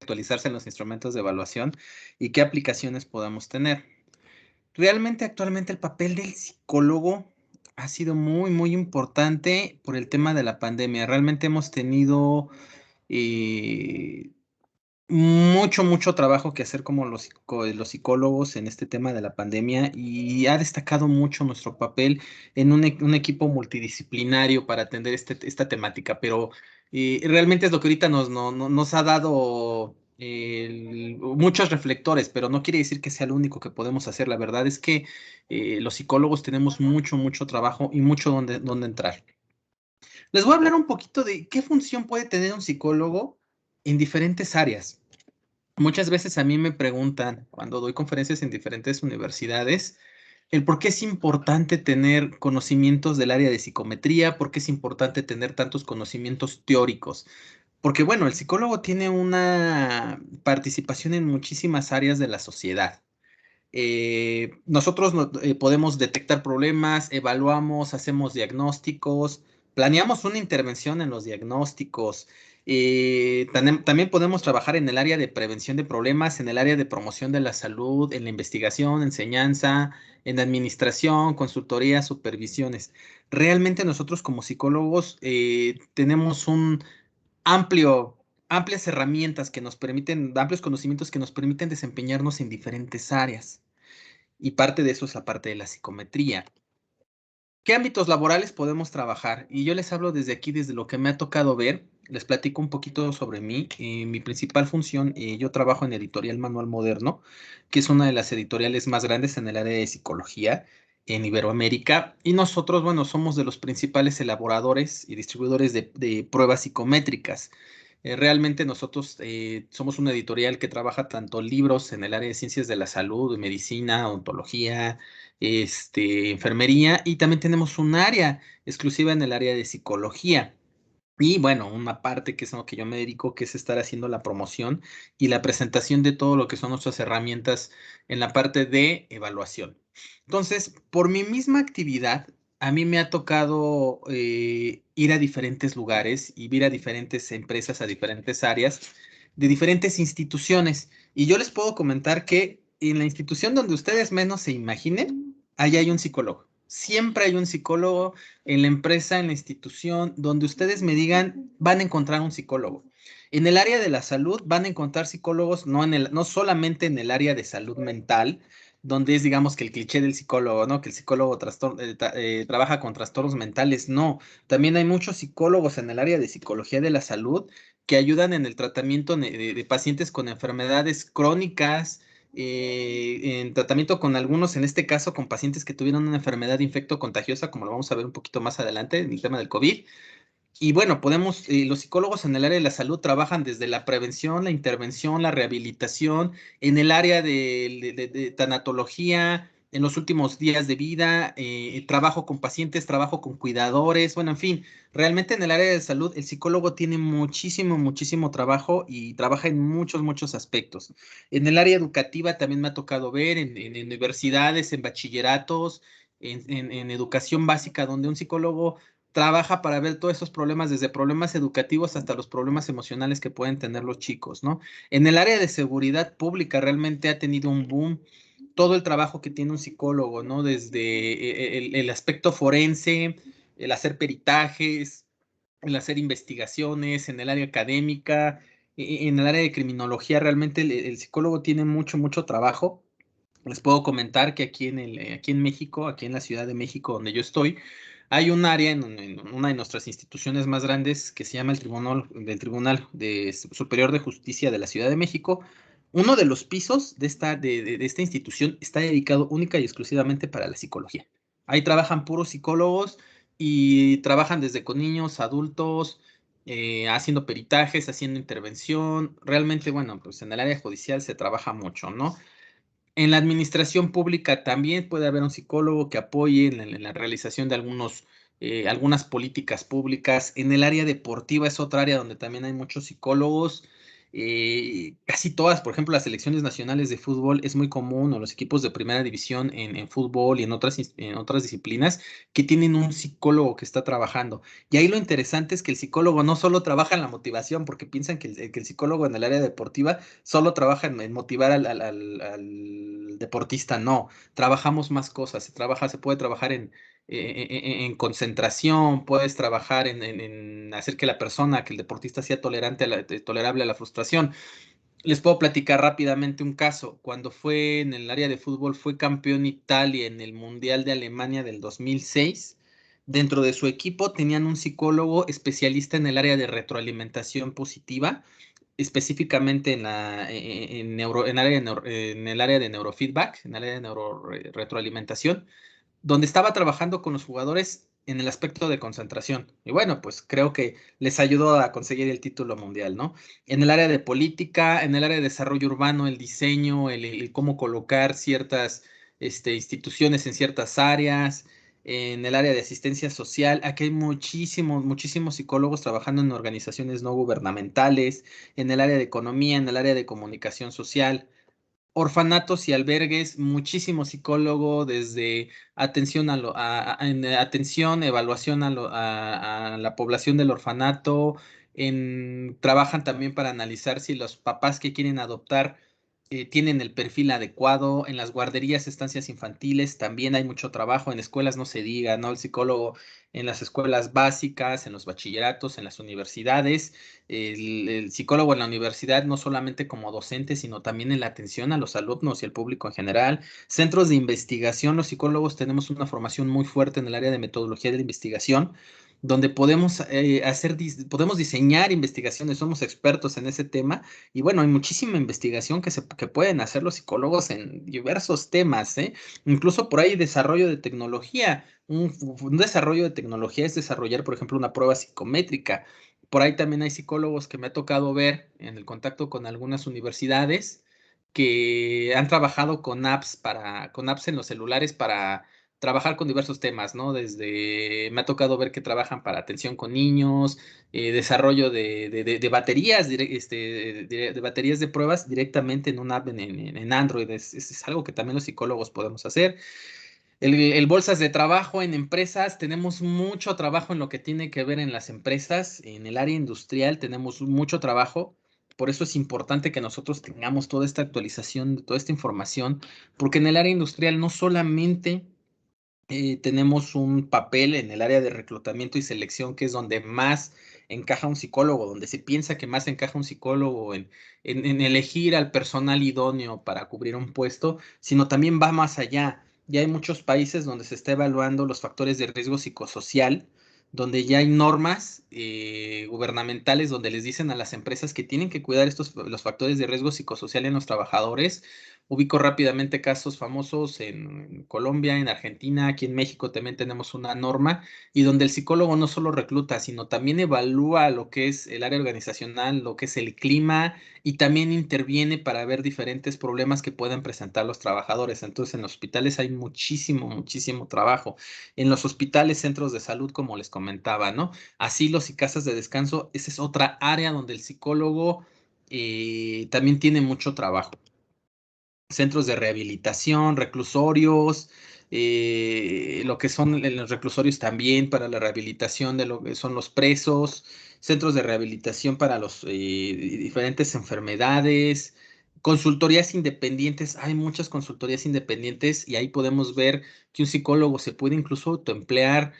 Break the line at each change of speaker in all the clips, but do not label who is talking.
actualizarse en los instrumentos de evaluación y qué aplicaciones podamos tener. Realmente, actualmente, el papel del psicólogo ha sido muy, muy importante por el tema de la pandemia. Realmente hemos tenido eh, mucho, mucho trabajo que hacer como los psicólogos en este tema de la pandemia y ha destacado mucho nuestro papel en un equipo multidisciplinario para atender esta temática, pero realmente es lo que ahorita nos ha dado muchos reflectores, pero no quiere decir que sea lo único que podemos hacer. La verdad es que los psicólogos tenemos mucho, mucho trabajo y mucho donde entrar. Les voy a hablar un poquito de qué función puede tener un psicólogo en diferentes áreas. Muchas veces a mí me preguntan cuando doy conferencias en diferentes universidades el por qué es importante tener conocimientos del área de psicometría, por qué es importante tener tantos conocimientos teóricos. Porque bueno, el psicólogo tiene una participación en muchísimas áreas de la sociedad. Nosotros podemos detectar problemas, evaluamos, hacemos diagnósticos, planeamos una intervención en los diagnósticos. También podemos trabajar en el área de prevención de problemas, en el área de promoción de la salud, en la investigación, enseñanza, en administración, consultoría, supervisiones. Realmente nosotros como psicólogos tenemos un amplias herramientas que nos permiten, amplios conocimientos que nos permiten desempeñarnos en diferentes áreas. Y parte de eso es la parte de la psicometría. ¿Qué ámbitos laborales podemos trabajar? Y yo les hablo desde aquí, desde lo que me ha tocado ver. Les platico un poquito sobre mí. Mi principal función, yo trabajo en Editorial Manual Moderno, que es una de las editoriales más grandes en el área de psicología en Iberoamérica. Y nosotros, bueno, somos de los principales elaboradores y distribuidores de pruebas psicométricas. Realmente nosotros somos una editorial que trabaja tanto libros en el área de ciencias de la salud, medicina, odontología, enfermería, y también tenemos un área exclusiva en el área de psicología. Y bueno, una parte que es a lo que yo me dedico, que es estar haciendo la promoción y la presentación de todo lo que son nuestras herramientas en la parte de evaluación. Entonces, por mi misma actividad, a mí me ha tocado ir a diferentes lugares y ir a diferentes empresas, a diferentes áreas de diferentes instituciones. Y yo les puedo comentar que en la institución donde ustedes menos se imaginen, ahí hay un psicólogo. Siempre hay un psicólogo en la empresa, en la institución, donde ustedes me digan, van a encontrar un psicólogo. En el área de la salud van a encontrar psicólogos, no solamente en el área de salud mental, donde es, digamos, que el cliché del psicólogo, ¿no? Que el psicólogo trabaja con trastornos mentales. No, también hay muchos psicólogos en el área de psicología de la salud que ayudan en el tratamiento de pacientes con enfermedades crónicas, en tratamiento con algunos, en este caso, con pacientes que tuvieron una enfermedad infecto-contagiosa, como lo vamos a ver un poquito más adelante en el tema del COVID. Y bueno, los psicólogos en el área de la salud trabajan desde la prevención, la intervención, la rehabilitación, en el área de tanatología, en los últimos días de vida, trabajo con pacientes, trabajo con cuidadores, bueno, en fin, realmente en el área de salud el psicólogo tiene muchísimo, muchísimo trabajo y trabaja en muchos, muchos aspectos. En el área educativa también me ha tocado ver en universidades, en bachilleratos, en educación básica, donde un psicólogo trabaja para ver todos esos problemas, desde problemas educativos hasta los problemas emocionales que pueden tener los chicos, ¿no? En el área de seguridad pública realmente ha tenido un boom todo el trabajo que tiene un psicólogo, ¿no? Desde el aspecto forense, el hacer peritajes, el hacer investigaciones, en el área académica, en el área de criminología, realmente el psicólogo tiene mucho, mucho trabajo. Les puedo comentar que aquí en México, aquí en la Ciudad de México, donde yo estoy, hay un área en una de nuestras instituciones más grandes que se llama el Tribunal Superior de Justicia de la Ciudad de México. Uno de los pisos de esta institución está dedicado única y exclusivamente para la psicología. Ahí trabajan puros psicólogos y trabajan desde con niños, adultos, haciendo peritajes, haciendo intervención. Realmente, bueno, pues en el área judicial se trabaja mucho, ¿no? En la administración pública también puede haber un psicólogo que apoye en la realización de algunas políticas públicas. En el área deportiva es otra área donde también hay muchos psicólogos. Casi todas, por ejemplo, las selecciones nacionales de fútbol es muy común, o los equipos de primera división en fútbol y en otras disciplinas, que tienen un psicólogo que está trabajando. Y ahí lo interesante es que el psicólogo no solo trabaja en la motivación, porque piensan que el psicólogo en el área deportiva solo trabaja en motivar al deportista. No, trabajamos más cosas. Se puede trabajar en concentración, puedes trabajar en hacer que la persona, que el deportista sea tolerable a la frustración. Les puedo platicar rápidamente un caso. Cuando fue en el área de fútbol, fue campeón Italia en el Mundial de Alemania del 2006. Dentro de su equipo tenían un psicólogo especialista en el área de retroalimentación positiva, específicamente en el área de neurofeedback, en el área de retroalimentación, donde estaba trabajando con los jugadores en el aspecto de concentración. Y bueno, pues creo que les ayudó a conseguir el título mundial, ¿no? En el área de política, en el área de desarrollo urbano, el diseño, el cómo colocar ciertas instituciones en ciertas áreas, en el área de asistencia social, aquí hay muchísimos, muchísimos psicólogos trabajando en organizaciones no gubernamentales, en el área de economía, en el área de comunicación social, orfanatos y albergues, muchísimo psicólogo desde atención atención, evaluación a la población del orfanato, trabajan también para analizar si los papás que quieren adoptar tienen el perfil adecuado. En las guarderías, estancias infantiles, también hay mucho trabajo. En escuelas no se diga, ¿no? El psicólogo en las escuelas básicas, en los bachilleratos, en las universidades. El psicólogo en la universidad, no solamente como docente, sino también en la atención a los alumnos y al público en general. Centros de investigación, los psicólogos tenemos una formación muy fuerte en el área de metodología de la investigación, donde podemos diseñar investigaciones, somos expertos en ese tema. Y bueno, hay muchísima investigación que pueden hacer los psicólogos en diversos temas, ¿eh? Incluso por ahí desarrollo de tecnología. Un desarrollo de tecnología es desarrollar, por ejemplo, una prueba psicométrica. Por ahí también hay psicólogos que me ha tocado ver en el contacto con algunas universidades que han trabajado con apps en los celulares para trabajar con diversos temas, ¿no? Me ha tocado ver que trabajan para atención con niños, desarrollo de baterías, de baterías de pruebas directamente en una app en Android. Es algo que también los psicólogos podemos hacer. El bolsas de trabajo en empresas, tenemos mucho trabajo en lo que tiene que ver en las empresas, en el área industrial tenemos mucho trabajo, por eso es importante que nosotros tengamos toda esta actualización, toda esta información, porque en el área industrial no solamente tenemos un papel en el área de reclutamiento y selección, que es donde más encaja un psicólogo, donde se piensa que más encaja un psicólogo en elegir al personal idóneo para cubrir un puesto, sino también va más allá. Ya hay muchos países donde se está evaluando los factores de riesgo psicosocial, donde ya hay normas gubernamentales donde les dicen a las empresas que tienen que cuidar los factores de riesgo psicosocial en los trabajadores. Ubico rápidamente casos famosos en Colombia, en Argentina, aquí en México también tenemos una norma y donde el psicólogo no solo recluta, sino también evalúa lo que es el área organizacional, lo que es el clima y también interviene para ver diferentes problemas que puedan presentar los trabajadores. Entonces, en los hospitales hay muchísimo, muchísimo trabajo. En los hospitales, centros de salud, como les comentaba, ¿no? Asilos y casas de descanso, esa es otra área donde el psicólogo también tiene mucho trabajo. Centros de rehabilitación, reclusorios, lo que son los reclusorios también para la rehabilitación de lo que son los presos, centros de rehabilitación para los diferentes enfermedades, consultorías independientes. Hay muchas consultorías independientes y ahí podemos ver que un psicólogo se puede incluso autoemplear.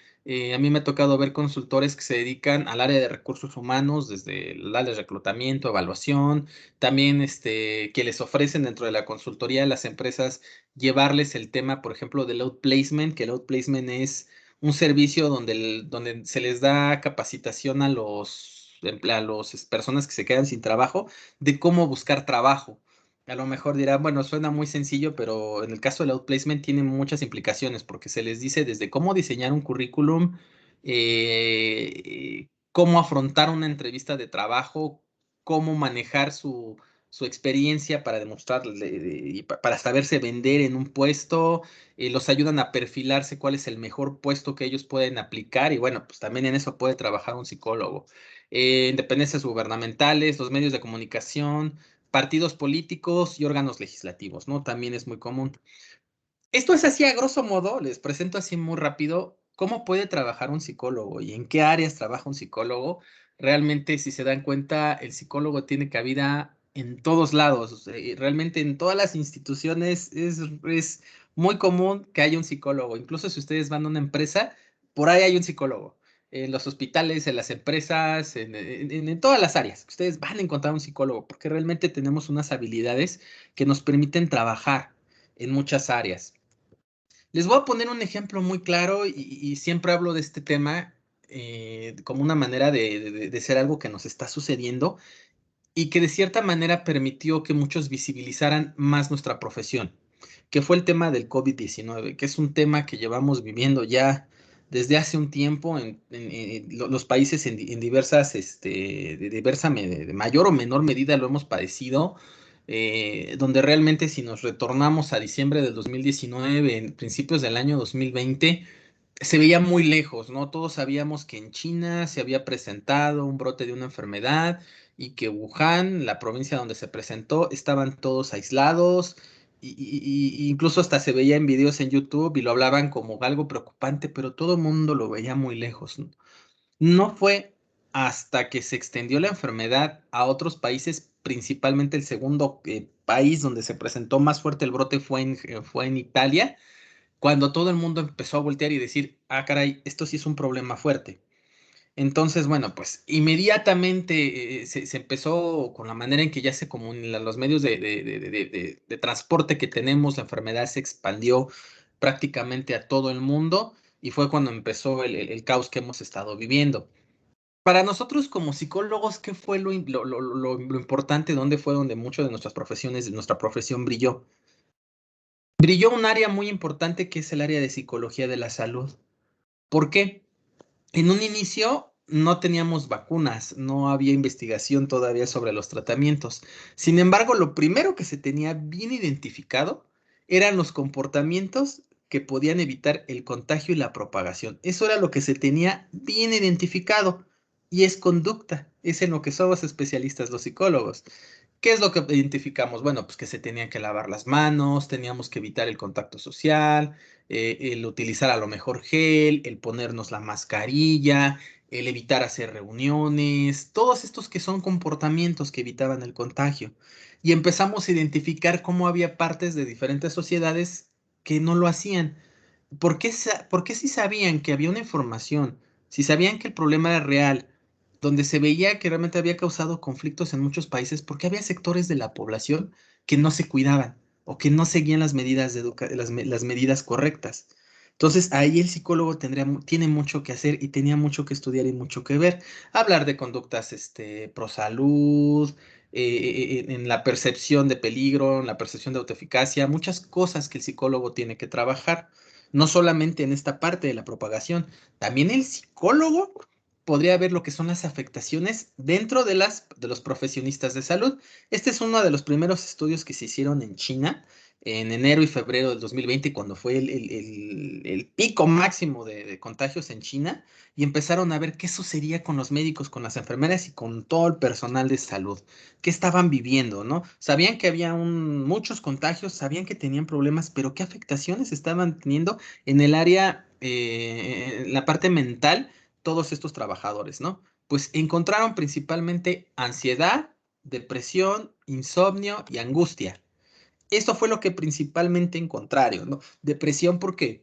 A mí me ha tocado ver consultores que se dedican al área de recursos humanos, desde el área de reclutamiento, evaluación, también que les ofrecen dentro de la consultoría a las empresas llevarles el tema, por ejemplo, del outplacement, que el outplacement es un servicio donde se les da capacitación a las personas que se quedan sin trabajo de cómo buscar trabajo. A lo mejor dirán, bueno, suena muy sencillo, pero en el caso del outplacement tiene muchas implicaciones porque se les dice desde cómo diseñar un currículum, cómo afrontar una entrevista de trabajo, cómo manejar su experiencia para demostrarle y para saberse vender en un puesto, los ayudan a perfilarse cuál es el mejor puesto que ellos pueden aplicar y bueno, pues también en eso puede trabajar un psicólogo. dependencias gubernamentales, los medios de comunicación, partidos políticos y órganos legislativos, ¿no? También es muy común. Esto es así a grosso modo, les presento así muy rápido cómo puede trabajar un psicólogo y en qué áreas trabaja un psicólogo. Realmente, si se dan cuenta, el psicólogo tiene cabida en todos lados. O sea, y realmente en todas las instituciones es muy común que haya un psicólogo. Incluso si ustedes van a una empresa, por ahí hay un psicólogo. En los hospitales, en las empresas, en todas las áreas. Ustedes van a encontrar un psicólogo porque realmente tenemos unas habilidades que nos permiten trabajar en muchas áreas. Les voy a poner un ejemplo muy claro y siempre hablo de este tema como una manera de ser algo que nos está sucediendo y que de cierta manera permitió que muchos visibilizaran más nuestra profesión, que fue el tema del COVID-19, que es un tema que llevamos viviendo ya desde hace un tiempo en los países en diversas, de mayor o menor medida lo hemos padecido, donde realmente si nos retornamos a diciembre del 2019, en principios del año 2020, se veía muy lejos, ¿no? Todos sabíamos que en China se había presentado un brote de una enfermedad y que Wuhan, la provincia donde se presentó, estaban todos aislados y incluso hasta se veía en videos en YouTube y lo hablaban como algo preocupante, pero todo el mundo lo veía muy lejos, ¿no? No fue hasta que se extendió la enfermedad a otros países, principalmente el segundo país donde se presentó más fuerte el brote fue en Italia, cuando todo el mundo empezó a voltear y decir, ah, caray, esto sí es un problema fuerte. Entonces, bueno, pues inmediatamente se empezó con la manera en que ya se comunican los medios de transporte que tenemos, la enfermedad se expandió prácticamente a todo el mundo y fue cuando empezó el caos que hemos estado viviendo. Para nosotros como psicólogos, ¿qué fue lo importante? ¿Dónde fue donde mucho de nuestras profesiones, de nuestra profesión brilló? Brilló un área muy importante que es el área de psicología de la salud. ¿Por qué? En un inicio no teníamos vacunas, no había investigación todavía sobre los tratamientos. Sin embargo, lo primero que se tenía bien identificado eran los comportamientos que podían evitar el contagio y la propagación. Eso era lo que se tenía bien identificado y es conducta. Es en lo que somos especialistas los psicólogos. ¿Qué es lo que identificamos? Bueno, pues que se tenían que lavar las manos, teníamos que evitar el contacto social, el utilizar a lo mejor gel, el ponernos la mascarilla, el evitar hacer reuniones, todos estos que son comportamientos que evitaban el contagio. Y empezamos a identificar cómo había partes de diferentes sociedades que no lo hacían. ¿Por qué si sabían que había una información, si sabían que el problema era real, donde se veía que realmente había causado conflictos en muchos países, porque había sectores de la población que no se cuidaban o que no seguían las medidas las medidas correctas? Entonces ahí el psicólogo tiene mucho que hacer y tenía mucho que estudiar y mucho que ver. Hablar de conductas pro salud, en la percepción de peligro, en la percepción de autoeficacia, muchas cosas que el psicólogo tiene que trabajar, no solamente en esta parte de la propagación, también el psicólogo podría ver lo que son las afectaciones dentro de los profesionistas de salud. Este es uno de los primeros estudios que se hicieron en China en enero y febrero del 2020, cuando fue el pico máximo de contagios en China, y empezaron a ver qué sucedía con los médicos, con las enfermeras y con todo el personal de salud, qué estaban viviendo, ¿no? Sabían que había muchos contagios, sabían que tenían problemas, pero qué afectaciones estaban teniendo en el área, en la parte mental, todos estos trabajadores, ¿no? Pues encontraron principalmente ansiedad, depresión, insomnio y angustia. Esto fue lo que principalmente encontraron, ¿no? Depresión porque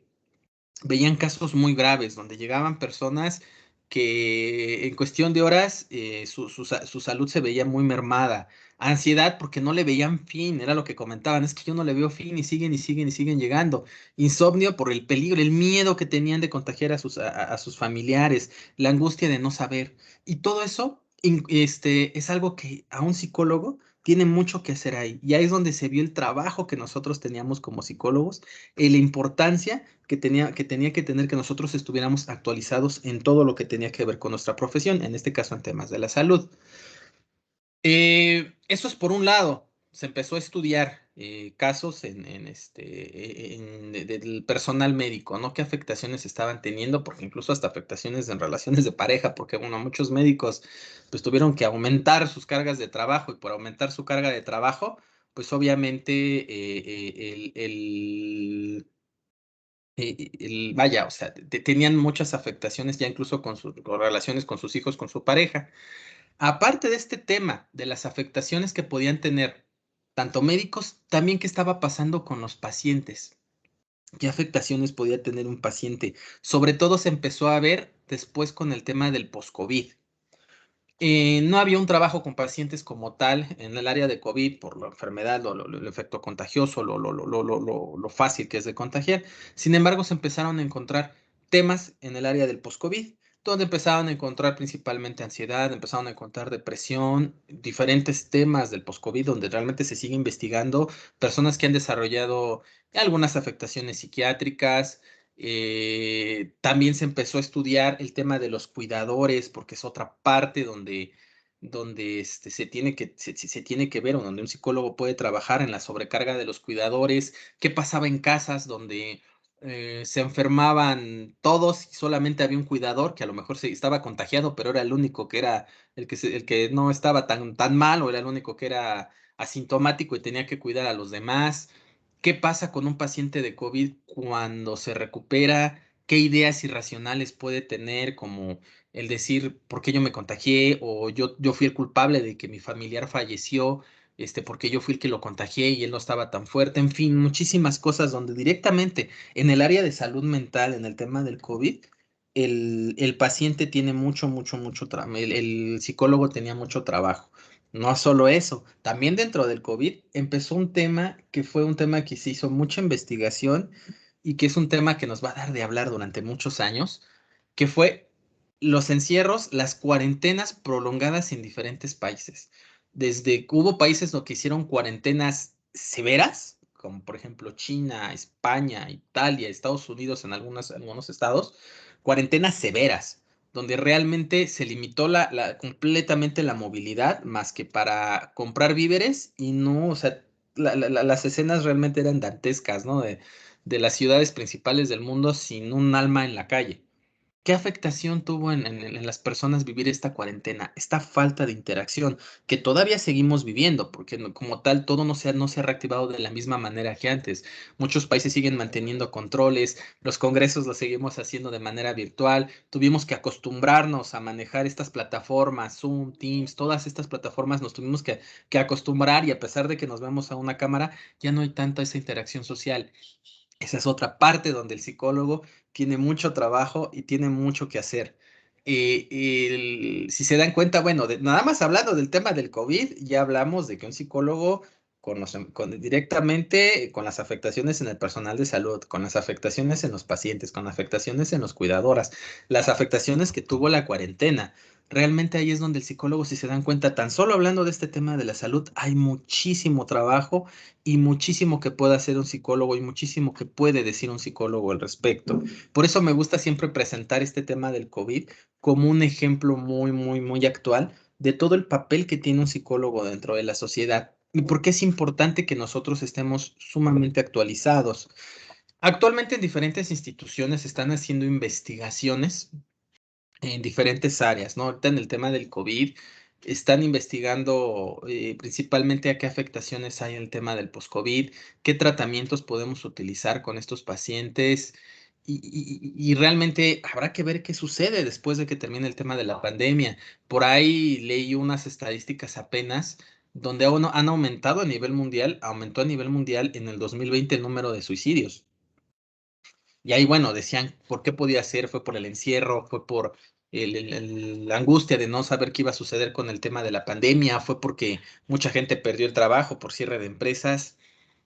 veían casos muy graves donde llegaban personas que en cuestión de horas su salud se veía muy mermada. Ansiedad porque no le veían fin, era lo que comentaban, es que yo no le veo fin y siguen y siguen y siguen llegando. Insomnio por el peligro, el miedo que tenían de contagiar a sus familiares, la angustia de no saber. Y todo eso es algo que a un psicólogo tiene mucho que hacer ahí. Y ahí es donde se vio el trabajo que nosotros teníamos como psicólogos y la importancia que tenía que tener que nosotros estuviéramos actualizados en todo lo que tenía que ver con nuestra profesión, en este caso en temas de la salud. Eso es por un lado, se empezó a estudiar. casos del personal médico, ¿no? ¿Qué afectaciones estaban teniendo? Porque incluso hasta afectaciones en relaciones de pareja, porque bueno, muchos médicos pues tuvieron que aumentar sus cargas de trabajo y por aumentar su carga de trabajo, pues obviamente vaya, o sea, tenían muchas afectaciones ya incluso con sus con relaciones con sus hijos, con su pareja. Aparte de este tema, de las afectaciones que podían tener tanto médicos, también qué estaba pasando con los pacientes. ¿Qué afectaciones podía tener un paciente? Sobre todo se empezó a ver después con el tema del post-COVID. No había un trabajo con pacientes como tal en el área de COVID por la enfermedad, el efecto contagioso, lo fácil que es de contagiar. Sin embargo, se empezaron a encontrar temas en el área del post-COVID, donde empezaron a encontrar principalmente ansiedad, empezaron a encontrar depresión, diferentes temas del post-COVID, donde realmente se sigue investigando personas que han desarrollado algunas afectaciones psiquiátricas. También se empezó a estudiar el tema de los cuidadores, porque es otra parte donde se tiene que ver, o donde un psicólogo puede trabajar en la sobrecarga de los cuidadores, qué pasaba en casas donde se enfermaban todos y solamente había un cuidador que a lo mejor se estaba contagiado, pero era el único que era el que no estaba tan mal, o era el único que era asintomático y tenía que cuidar a los demás. ¿Qué pasa con un paciente de COVID cuando se recupera? ¿Qué ideas irracionales puede tener, como el decir, ¿por qué yo me contagié? O yo fui el culpable de que mi familiar falleció, porque yo fui el que lo contagié y él no estaba tan fuerte. En fin, muchísimas cosas donde directamente en el área de salud mental, en el tema del COVID, el paciente tiene mucho trabajo. El psicólogo tenía mucho trabajo. No solo eso, también dentro del COVID empezó un tema que fue un tema que se hizo mucha investigación y que es un tema que nos va a dar de hablar durante muchos años, que fue los encierros, las cuarentenas prolongadas en diferentes países. Desde que hubo países que hicieron cuarentenas severas, como por ejemplo China, España, Italia, Estados Unidos en algunos estados, cuarentenas severas donde realmente se limitó completamente la movilidad, más que para comprar víveres, y no, o sea, las escenas realmente eran dantescas, ¿no? De las ciudades principales del mundo sin un alma en la calle. ¿Qué afectación tuvo en las personas vivir esta cuarentena, esta falta de interacción que todavía seguimos viviendo? Porque como tal todo no se ha reactivado de la misma manera que antes. Muchos países siguen manteniendo controles, los congresos los seguimos haciendo de manera virtual. Tuvimos que acostumbrarnos a manejar estas plataformas, Zoom, Teams, todas estas plataformas nos tuvimos que acostumbrar, y a pesar de que nos vemos a una cámara, ya no hay tanta esa interacción social. Esa es otra parte donde el psicólogo tiene mucho trabajo y tiene mucho que hacer. Si se dan cuenta, bueno, nada más hablando del tema del COVID, ya hablamos de que un psicólogo directamente con las afectaciones en el personal de salud, con las afectaciones en los pacientes, con afectaciones en los cuidadoras, las afectaciones que tuvo la cuarentena. Realmente ahí es donde el psicólogo, si se dan cuenta, tan solo hablando de este tema de la salud, hay muchísimo trabajo y muchísimo que puede hacer un psicólogo y muchísimo que puede decir un psicólogo al respecto. Por eso me gusta siempre presentar este tema del COVID como un ejemplo muy actual de todo el papel que tiene un psicólogo dentro de la sociedad y por qué es importante que nosotros estemos sumamente actualizados. Actualmente en diferentes instituciones se están haciendo investigaciones en diferentes áreas, ¿no? Ahorita en el tema del COVID están investigando principalmente a qué afectaciones hay en el tema del post-COVID, qué tratamientos podemos utilizar con estos pacientes, y realmente habrá que ver qué sucede después de que termine el tema de la pandemia. Por ahí leí unas estadísticas apenas donde han aumentado a nivel mundial, aumentó a nivel mundial en el 2020 el número de suicidios. Y ahí, bueno, decían por qué podía ser, fue por el encierro, fue por la angustia de no saber qué iba a suceder con el tema de la pandemia, fue porque mucha gente perdió el trabajo por cierre de empresas.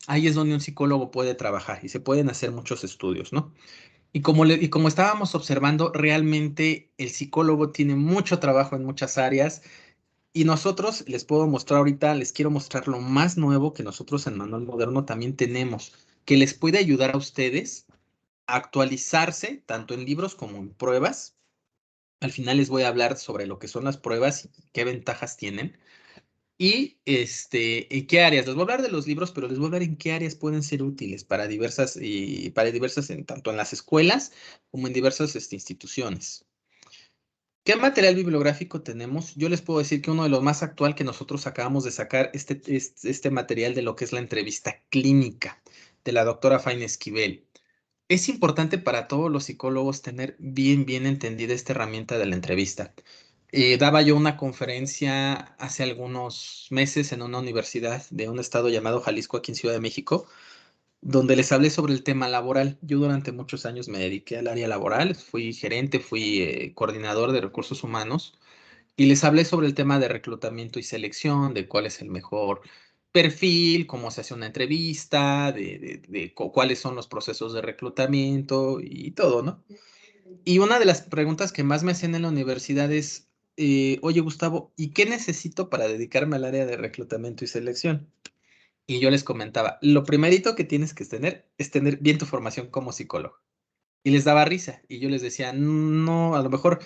Ahí es donde un psicólogo puede trabajar y se pueden hacer muchos estudios, ¿no? Y como estábamos observando, realmente el psicólogo tiene mucho trabajo en muchas áreas, y nosotros les puedo mostrar ahorita, les quiero mostrar lo más nuevo que nosotros en Manual Moderno también tenemos, que les puede ayudar a ustedes actualizarse tanto en libros como en pruebas. Al final les voy a hablar sobre lo que son las pruebas y qué ventajas tienen. Y ¿en qué áreas? Les voy a hablar de los libros, pero les voy a hablar en qué áreas pueden ser útiles para diversas tanto en las escuelas como en diversas instituciones. ¿Qué material bibliográfico tenemos? Yo les puedo decir que uno de los más actual que nosotros acabamos de sacar, este material de lo que es la entrevista clínica de la doctora Faina Esquivel. Es importante para todos los psicólogos tener bien entendida esta herramienta de la entrevista. Daba yo una conferencia hace algunos meses en una universidad de un estado llamado Jalisco, aquí en Ciudad de México, donde les hablé sobre el tema laboral. Yo durante muchos años me dediqué al área laboral, fui gerente, fui coordinador de recursos humanos y les hablé sobre el tema de reclutamiento y selección, de cuál es el mejor perfil, cómo se hace una entrevista, cuáles son los procesos de reclutamiento y todo, ¿no? Y una de las preguntas que más me hacían en la universidad es, oye Gustavo, ¿y qué necesito para dedicarme al área de reclutamiento y selección? Y yo les comentaba, lo primerito que tienes que tener es tener bien tu formación como psicólogo. Y les daba risa. Y yo les decía, no, a lo mejor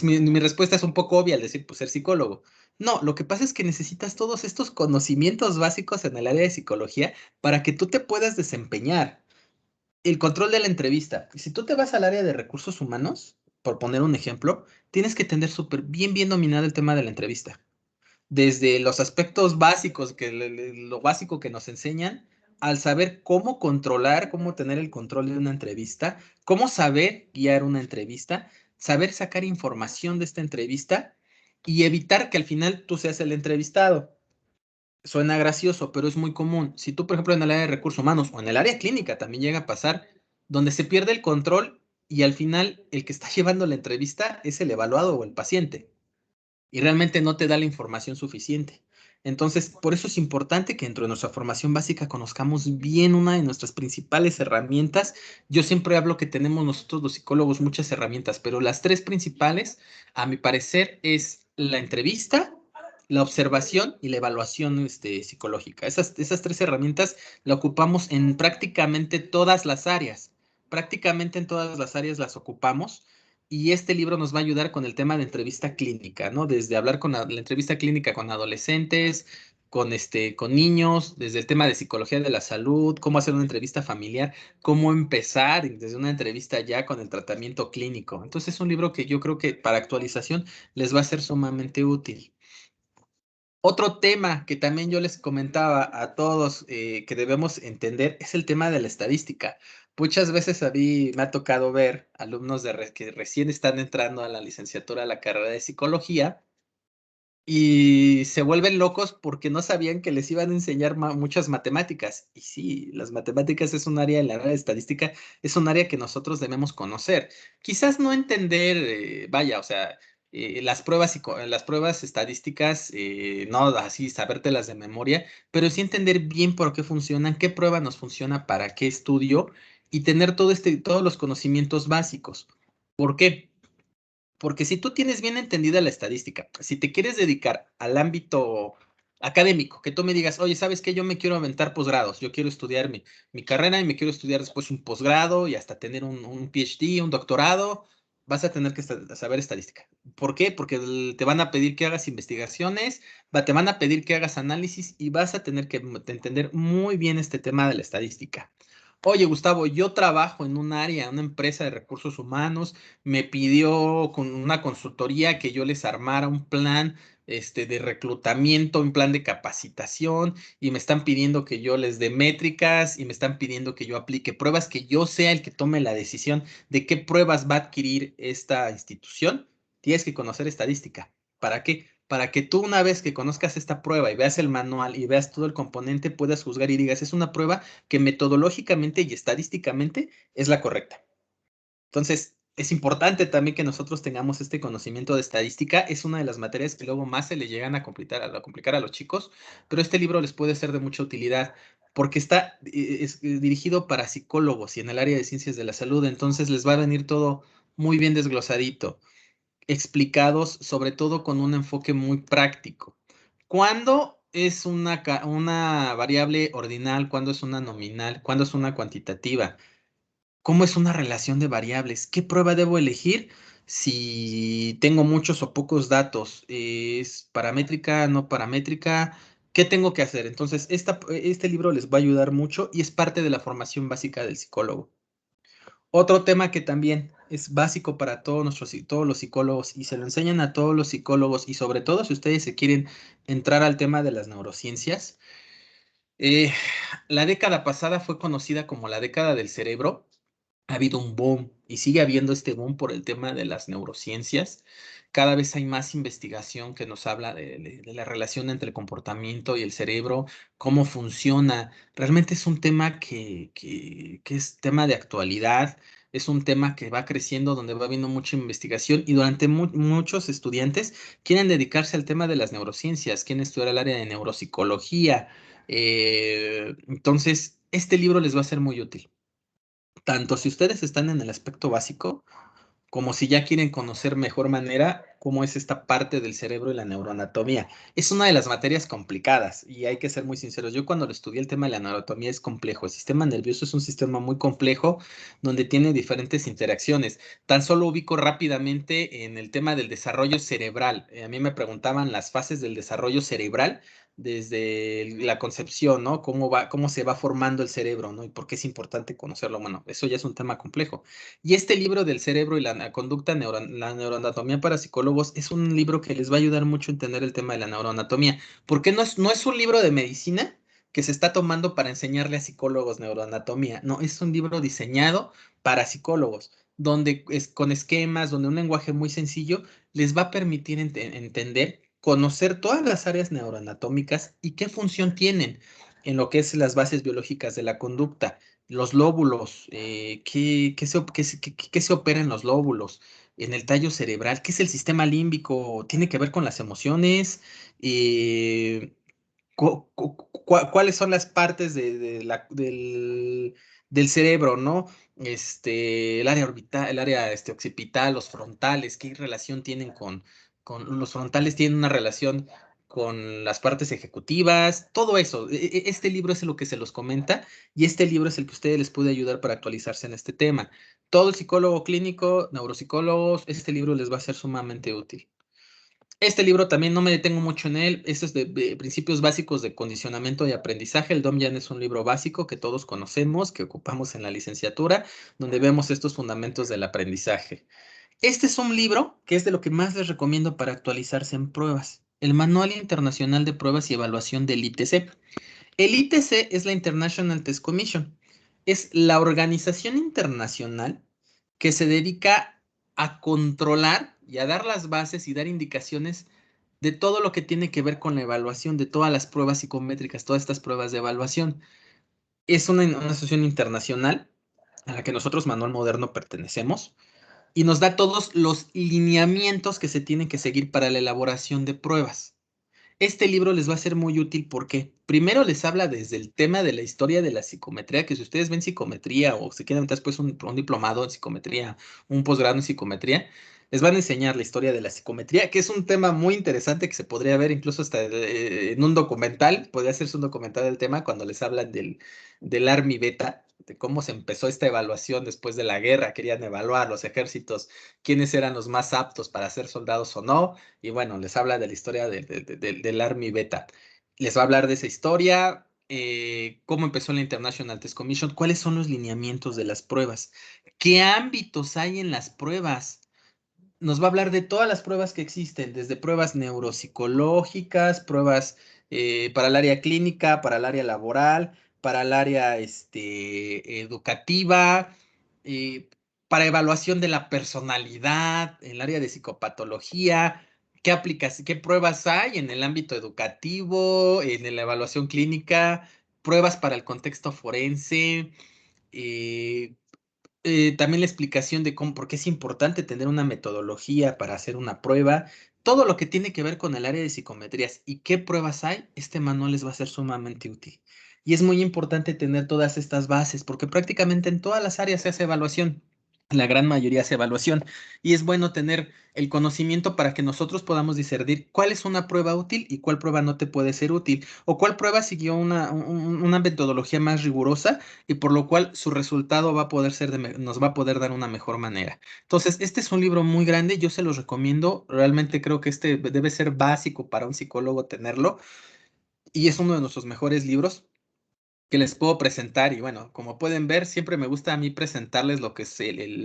mi respuesta es un poco obvia al decir, pues ser psicólogo. No, lo que pasa es que necesitas todos estos conocimientos básicos en el área de psicología para que tú te puedas desempeñar. El control de la entrevista. Si tú te vas al área de recursos humanos, por poner un ejemplo, tienes que tener súper bien dominado el tema de la entrevista desde los aspectos básicos, lo básico que nos enseñan, al saber cómo controlar, cómo tener el control de una entrevista, cómo saber guiar una entrevista, saber sacar información de esta entrevista y evitar que al final tú seas el entrevistado. Suena gracioso, pero es muy común. Si tú, por ejemplo, en el área de recursos humanos o en el área clínica también llega a pasar, donde se pierde el control y al final el que está llevando la entrevista es el evaluado o el paciente y realmente no te da la información suficiente. Entonces, por eso es importante que dentro de nuestra formación básica conozcamos bien una de nuestras principales herramientas. Yo siempre hablo que tenemos nosotros los psicólogos muchas herramientas, pero las tres principales, a mi parecer, es la entrevista, la observación y la evaluación psicológica. Esas tres herramientas la ocupamos en prácticamente todas las áreas. Prácticamente en todas las áreas las ocupamos y este libro nos va a ayudar con el tema de entrevista clínica, ¿no? Desde hablar con la entrevista clínica con adolescentes, con niños, desde el tema de psicología de la salud, cómo hacer una entrevista familiar, cómo empezar desde una entrevista ya con el tratamiento clínico. Entonces es un libro que yo creo que para actualización les va a ser sumamente útil. Otro tema que también yo les comentaba a todos que debemos entender es el tema de la estadística. Muchas veces a mí me ha tocado ver alumnos que recién están entrando a la licenciatura, a la carrera de psicología, y se vuelven locos porque no sabían que les iban a enseñar muchas matemáticas. Y sí, las matemáticas es un área, el área de estadística es un área que nosotros debemos conocer. Quizás no entender, vaya, o sea, las pruebas estadísticas, no así sabértelas de memoria, pero sí entender bien por qué funcionan, qué prueba nos funciona, para qué estudio y tener todos los conocimientos básicos. ¿Por qué? Porque si tú tienes bien entendida la estadística, si te quieres dedicar al ámbito académico, que tú me digas, oye, ¿sabes qué? Yo me quiero aventar posgrados, yo quiero estudiar mi carrera y me quiero estudiar después un posgrado y hasta tener un PhD, un doctorado, vas a tener que saber estadística. ¿Por qué? Porque te van a pedir que hagas investigaciones, te van a pedir que hagas análisis y vas a tener que entender muy bien este tema de la estadística. Oye, Gustavo, yo trabajo en un área, una empresa de recursos humanos, me pidió con una consultoría que yo les armara un plan de reclutamiento, un plan de capacitación y me están pidiendo que yo les dé métricas y me están pidiendo que yo aplique pruebas, que yo sea el que tome la decisión de qué pruebas va a adquirir esta institución. Tienes que conocer estadística. ¿Para qué? Para que tú una vez que conozcas esta prueba y veas el manual y veas todo el componente, puedas juzgar y digas, es una prueba que metodológicamente y estadísticamente es la correcta. Entonces, es importante también que nosotros tengamos este conocimiento de estadística. Es una de las materias que luego más se le llegan a complicar a los chicos, pero este libro les puede ser de mucha utilidad porque es dirigido para psicólogos y en el área de ciencias de la salud, entonces les va a venir todo muy bien desglosadito, explicados sobre todo con un enfoque muy práctico. ¿Cuándo es una variable ordinal? ¿Cuándo es una nominal? ¿Cuándo es una cuantitativa? ¿Cómo es una relación de variables? ¿Qué prueba debo elegir si tengo muchos o pocos datos, es paramétrica, no paramétrica, ¿qué tengo que hacer? Entonces, este libro les va a ayudar mucho y es parte de la formación básica del psicólogo. Otro tema que también es básico para todos los psicólogos y se lo enseñan a todos los psicólogos y sobre todo si ustedes se quieren entrar al tema de las neurociencias. eh, la década pasada fue conocida como la década del cerebro. Ha habido un boom y sigue habiendo este boom por el tema de las neurociencias. Cada vez hay más investigación que nos habla de la relación entre el comportamiento y el cerebro, cómo funciona. Realmente es un tema que es tema de actualidad, es un tema que va creciendo, donde va habiendo mucha investigación y durante muchos estudiantes quieren dedicarse al tema de las neurociencias, quieren estudiar el área de neuropsicología. Entonces, este libro les va a ser muy útil tanto si ustedes están en el aspecto básico, como si ya quieren conocer mejor manera cómo es esta parte del cerebro y la neuroanatomía. Es una de las materias complicadas y hay que ser muy sinceros. Yo cuando lo estudié el tema de la neuroanatomía es complejo. El sistema nervioso es un sistema muy complejo donde tiene diferentes interacciones. Tan solo ubico rápidamente en el tema del desarrollo cerebral. A mí me preguntaban las fases del desarrollo cerebral desde la concepción, ¿no? Cómo se va formando el cerebro, ¿no? Y por qué es importante conocerlo. Bueno, eso ya es un tema complejo. Y este libro del cerebro y la conducta, la neuroanatomía para psicólogos, es un libro que les va a ayudar mucho a entender el tema de la neuroanatomía, porque no es un libro de medicina que se está tomando para enseñarle a psicólogos neuroanatomía, no, es un libro diseñado para psicólogos, donde es con esquemas, donde un lenguaje muy sencillo les va a permitir entender, conocer todas las áreas neuroanatómicas y qué función tienen en lo que es las bases biológicas de la conducta, los lóbulos, qué se opera en los lóbulos, en el tallo cerebral, qué es el sistema límbico, tiene que ver con las emociones, eh, cuáles son las partes del cerebro, ¿no? El área orbital, el área occipital, los frontales, qué relación tienen con los frontales tienen una relación con las partes ejecutivas, todo eso. Este libro es lo que se los comenta y este libro es el que a ustedes les puede ayudar para actualizarse en este tema. Todo el psicólogo clínico, neuropsicólogos, este libro les va a ser sumamente útil. Este libro también no me detengo mucho en él, este es de principios básicos de condicionamiento y aprendizaje. El DOM-YAN es un libro básico que todos conocemos, que ocupamos en la licenciatura, donde vemos estos fundamentos del aprendizaje. Este es un libro que es de lo que más les recomiendo para actualizarse en pruebas. El Manual Internacional de Pruebas y Evaluación del ITC. El ITC es la International Test Commission. Es la organización internacional que se dedica a controlar y a dar las bases y dar indicaciones de todo lo que tiene que ver con la evaluación de todas las pruebas psicométricas, todas estas pruebas de evaluación. Es una asociación internacional a la que nosotros, Manual Moderno, pertenecemos y nos da todos los lineamientos que se tienen que seguir para la elaboración de pruebas. Este libro les va a ser muy útil porque primero les habla desde el tema de la historia de la psicometría, que si ustedes ven psicometría o se quieren meter después un diplomado en psicometría, un posgrado en psicometría, les van a enseñar la historia de la psicometría, que es un tema muy interesante que se podría ver incluso hasta en un documental, podría hacerse un documental del tema cuando les hablan del Army Beta, de cómo se empezó esta evaluación después de la guerra, querían evaluar los ejércitos, quiénes eran los más aptos para ser soldados o no, y bueno, les habla de la historia del Army Beta. Les va a hablar de esa historia, cómo empezó la International Test Commission, cuáles son los lineamientos de las pruebas, qué ámbitos hay en las pruebas. Nos va a hablar de todas las pruebas que existen, desde pruebas neuropsicológicas, pruebas para el área clínica, para el área laboral, para el área educativa, eh, para evaluación de la personalidad, en el área de psicopatología, qué pruebas hay en el ámbito educativo, en la evaluación clínica, pruebas para el contexto forense, eh, también la explicación de por qué es importante tener una metodología para hacer una prueba, todo lo que tiene que ver con el área de psicometrías y qué pruebas hay, este manual les va a ser sumamente útil. Y es muy importante tener todas estas bases porque prácticamente en todas las áreas se hace evaluación. La gran mayoría hace evaluación y es bueno tener el conocimiento para que nosotros podamos discernir cuál es una prueba útil y cuál prueba no te puede ser útil o cuál prueba siguió una metodología más rigurosa y por lo cual su resultado va a poder ser nos va a poder dar una mejor manera. Entonces, este es un libro muy grande, yo se los recomiendo, realmente creo que este debe ser básico para un psicólogo tenerlo y es uno de nuestros mejores libros que les puedo presentar. Y bueno, como pueden ver, siempre me gusta a mí presentarles lo que es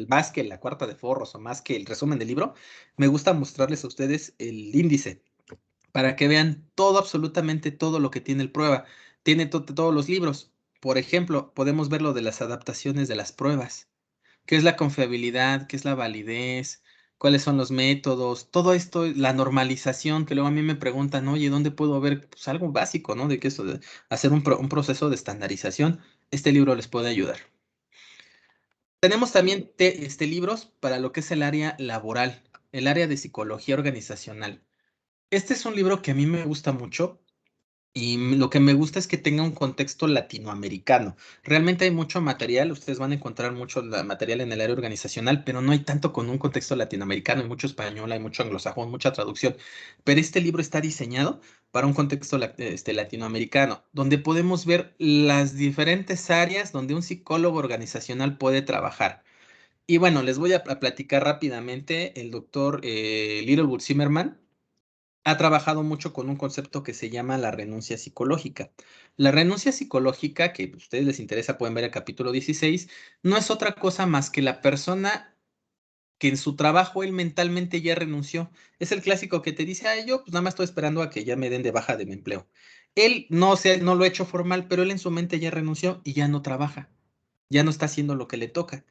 más que la cuarta de forros o más que el resumen del libro, me gusta mostrarles a ustedes el índice para que vean todo, absolutamente todo lo que tiene el prueba. Tiene todos los libros. Por ejemplo, podemos ver lo de las adaptaciones de las pruebas. ¿Qué es la confiabilidad? ¿Qué es la validez? ¿Cuáles son los métodos? Todo esto, la normalización, que luego a mí me preguntan, oye, ¿dónde puedo ver pues, algo básico, ¿no? De que eso de hacer un proceso de estandarización, este libro les puede ayudar. Tenemos también libros para lo que es el área laboral, el área de psicología organizacional. Este es un libro que a mí me gusta mucho y lo que me gusta es que tenga un contexto latinoamericano. Realmente hay mucho material, ustedes van a encontrar mucho material en el área organizacional, pero no hay tanto con un contexto latinoamericano, hay mucho español, hay mucho anglosajón, mucha traducción. Pero este libro está diseñado para un contexto latinoamericano, donde podemos ver las diferentes áreas donde un psicólogo organizacional puede trabajar. Y bueno, les voy a platicar rápidamente. El doctor Littlewood Zimmerman ha trabajado mucho con un concepto que se llama la renuncia psicológica. La renuncia psicológica, que a ustedes les interesa, pueden ver el capítulo 16, no es otra cosa más que la persona que en su trabajo él mentalmente ya renunció. Es el clásico que te dice, ay, yo pues nada más estoy esperando a que ya me den de baja de mi empleo. Él no, no lo ha hecho formal, pero él en su mente ya renunció y ya no trabaja, ya no está haciendo lo que le toca.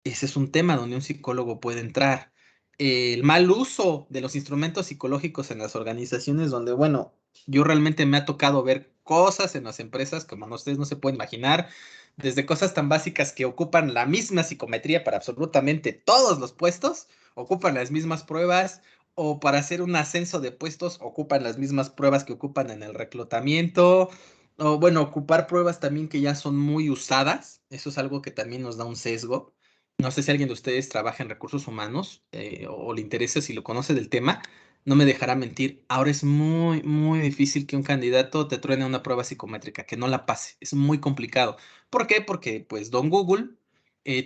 Ese es un tema donde un psicólogo puede entrar. El mal uso de los instrumentos psicológicos en las organizaciones, donde, bueno, yo realmente me ha tocado ver cosas en las empresas como ustedes no se pueden imaginar, desde cosas tan básicas que ocupan la misma psicometría para absolutamente todos los puestos, ocupan las mismas pruebas, o para hacer un ascenso de puestos ocupan las mismas pruebas que ocupan en el reclutamiento, o bueno, ocupar pruebas también que ya son muy usadas, eso es algo que también nos da un sesgo. No sé si alguien de ustedes trabaja en recursos humanos o le interesa si lo conoce del tema, no me dejará mentir. Ahora es muy, muy difícil que un candidato te truene una prueba psicométrica, que no la pase. Es muy complicado. ¿Por qué? Porque, pues, Don Google,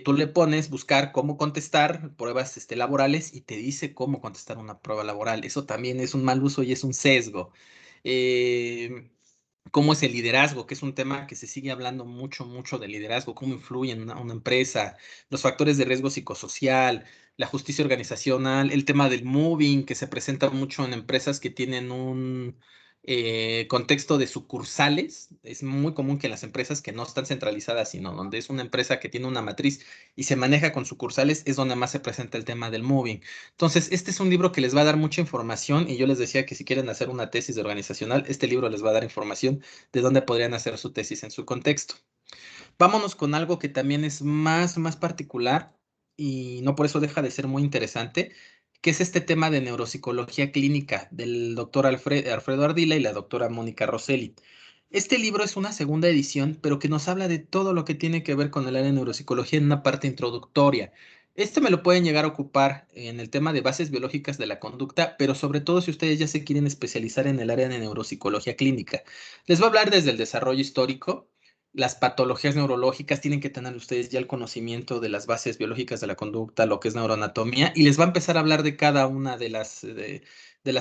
tú le pones buscar cómo contestar pruebas laborales y te dice cómo contestar una prueba laboral. Eso también es un mal uso y es un sesgo. Eh, ¿Cómo es el liderazgo? Que es un tema que se sigue hablando mucho, mucho de liderazgo, cómo influye en una empresa, los factores de riesgo psicosocial, la justicia organizacional, el tema del moving, que se presenta mucho en empresas que tienen un contexto de sucursales. Es muy común que las empresas que no están centralizadas, sino donde es una empresa que tiene una matriz y se maneja con sucursales, es donde más se presenta el tema del moving. Entonces, este es un libro que les va a dar mucha información y yo les decía que si quieren hacer una tesis de organizacional, este libro les va a dar información de dónde podrían hacer su tesis en su contexto. Vámonos con algo que también es más particular y no por eso deja de ser muy interesante, que es este tema de neuropsicología clínica del doctor Alfredo Ardila y la doctora Mónica Rosselli. Este libro es una segunda edición, pero que nos habla de todo lo que tiene que ver con el área de neuropsicología en una parte introductoria. Este me lo pueden llegar a ocupar en el tema de bases biológicas de la conducta, pero sobre todo si ustedes ya se quieren especializar en el área de neuropsicología clínica. Les voy a hablar desde el desarrollo histórico, las patologías neurológicas, tienen que tener ustedes ya el conocimiento de las bases biológicas de la conducta, lo que es neuroanatomía, y les va a empezar a hablar de cada una de las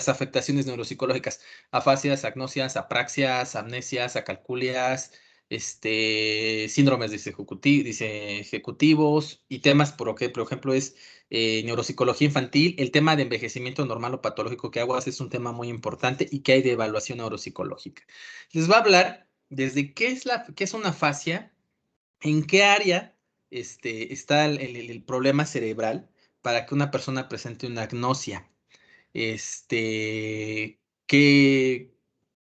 afectaciones neuropsicológicas, afasias, agnosias, apraxias, amnesias, acalculias, síndromes ejecutivos y temas, por ejemplo, es neuropsicología infantil, el tema de envejecimiento normal o patológico que hago es un tema muy importante y que hay de evaluación neuropsicológica. Les va a hablar desde qué es una fascia, en qué área está el problema cerebral para que una persona presente una agnosia, qué,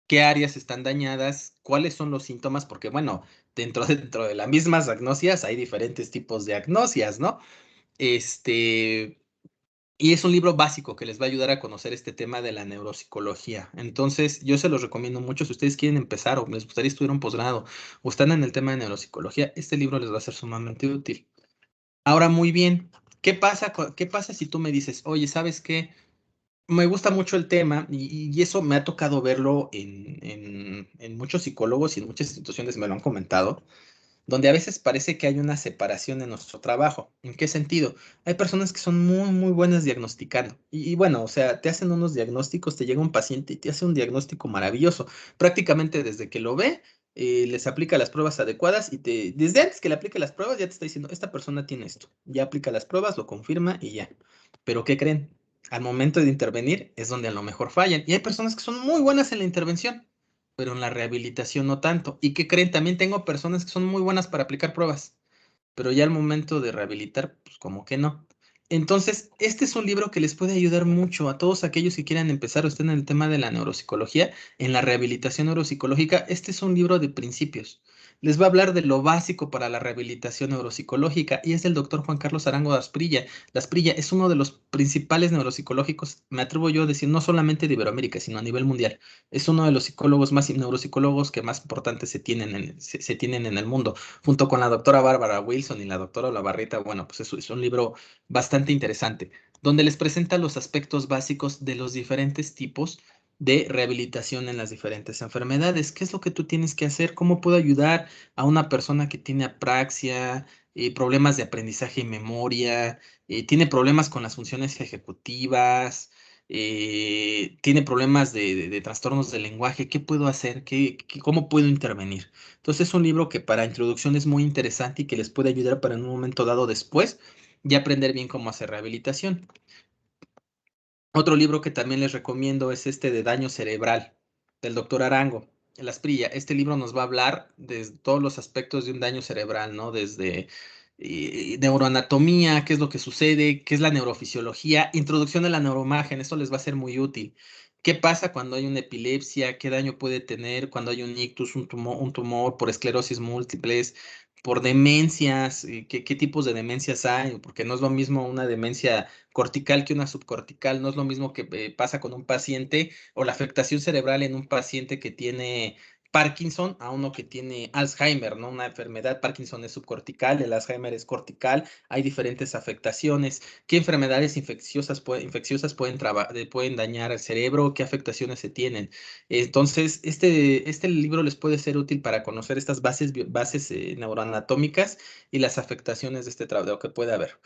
qué áreas están dañadas, cuáles son los síntomas, porque bueno, dentro de las mismas agnosias hay diferentes tipos de agnosias, ¿no? Este, y es un libro básico que les va a ayudar a conocer este tema de la neuropsicología. Entonces, yo se los recomiendo mucho si ustedes quieren empezar o les gustaría estudiar un posgrado o están en el tema de neuropsicología, este libro les va a ser sumamente útil. Ahora, muy bien, qué pasa si tú me dices, oye, ¿sabes qué? Me gusta mucho el tema y eso me ha tocado verlo en muchos psicólogos y en muchas instituciones me lo han comentado, donde a veces parece que hay una separación en nuestro trabajo. ¿En qué sentido? Hay personas que son muy, muy buenas diagnosticando. Y bueno, o sea, te hacen unos diagnósticos, te llega un paciente y te hace un diagnóstico maravilloso. Prácticamente desde que lo ve, les aplica las pruebas adecuadas y desde antes que le aplique las pruebas ya te está diciendo, esta persona tiene esto. Ya aplica las pruebas, lo confirma y ya. Pero ¿qué creen? Al momento de intervenir es donde a lo mejor fallan. Y hay personas que son muy buenas en la intervención, pero en la rehabilitación no tanto. ¿Y qué creen? También tengo personas que son muy buenas para aplicar pruebas, pero ya al momento de rehabilitar, pues como que no. Entonces, este es un libro que les puede ayudar mucho a todos aquellos que quieran empezar o estén en el tema de la neuropsicología, en la rehabilitación neuropsicológica. Este es un libro de principios. Les va a hablar de lo básico para la rehabilitación neuropsicológica y es del doctor Juan Carlos Arango Dasprilla. Dasprilla es uno de los principales neuropsicólogos, me atrevo yo a decir, no solamente de Iberoamérica, sino a nivel mundial. Es uno de los psicólogos más neuropsicólogos que más importantes se tienen en el mundo, junto con la doctora Bárbara Wilson y la doctora Olavarrita. Bueno, pues es un libro bastante interesante, donde les presenta los aspectos básicos de los diferentes tipos de rehabilitación en las diferentes enfermedades. ¿Qué es lo que tú tienes que hacer? ¿Cómo puedo ayudar a una persona que tiene apraxia, problemas de aprendizaje y memoria, tiene problemas con las funciones ejecutivas? Tiene problemas de trastornos del lenguaje? ¿Qué puedo hacer? ¿Cómo puedo intervenir? Entonces es un libro que para introducción es muy interesante y que les puede ayudar para en un momento dado después ya aprender bien cómo hacer rehabilitación. Otro libro que también les recomiendo es este de Daño Cerebral, del doctor Arango, el Asprilla. Este libro nos va a hablar de todos los aspectos de un daño cerebral, ¿no? Desde neuroanatomía, qué es lo que sucede, qué es la neurofisiología, introducción a la neuroimagen, esto les va a ser muy útil. ¿Qué pasa cuando hay una epilepsia? ¿Qué daño puede tener cuando hay un ictus, un tumor por esclerosis múltiples, por demencias? ¿Qué tipos de demencias hay? Porque no es lo mismo una demencia cortical que una subcortical. No es lo mismo que pasa con un paciente o la afectación cerebral en un paciente que tiene Parkinson a uno que tiene Alzheimer, ¿no? Una enfermedad, Parkinson es subcortical, el Alzheimer es cortical, hay diferentes afectaciones. ¿Qué enfermedades infecciosas pueden dañar el cerebro? ¿Qué afectaciones se tienen? Entonces, este libro les puede ser útil para conocer estas bases neuroanatómicas y las afectaciones de este trabajo que puede haber.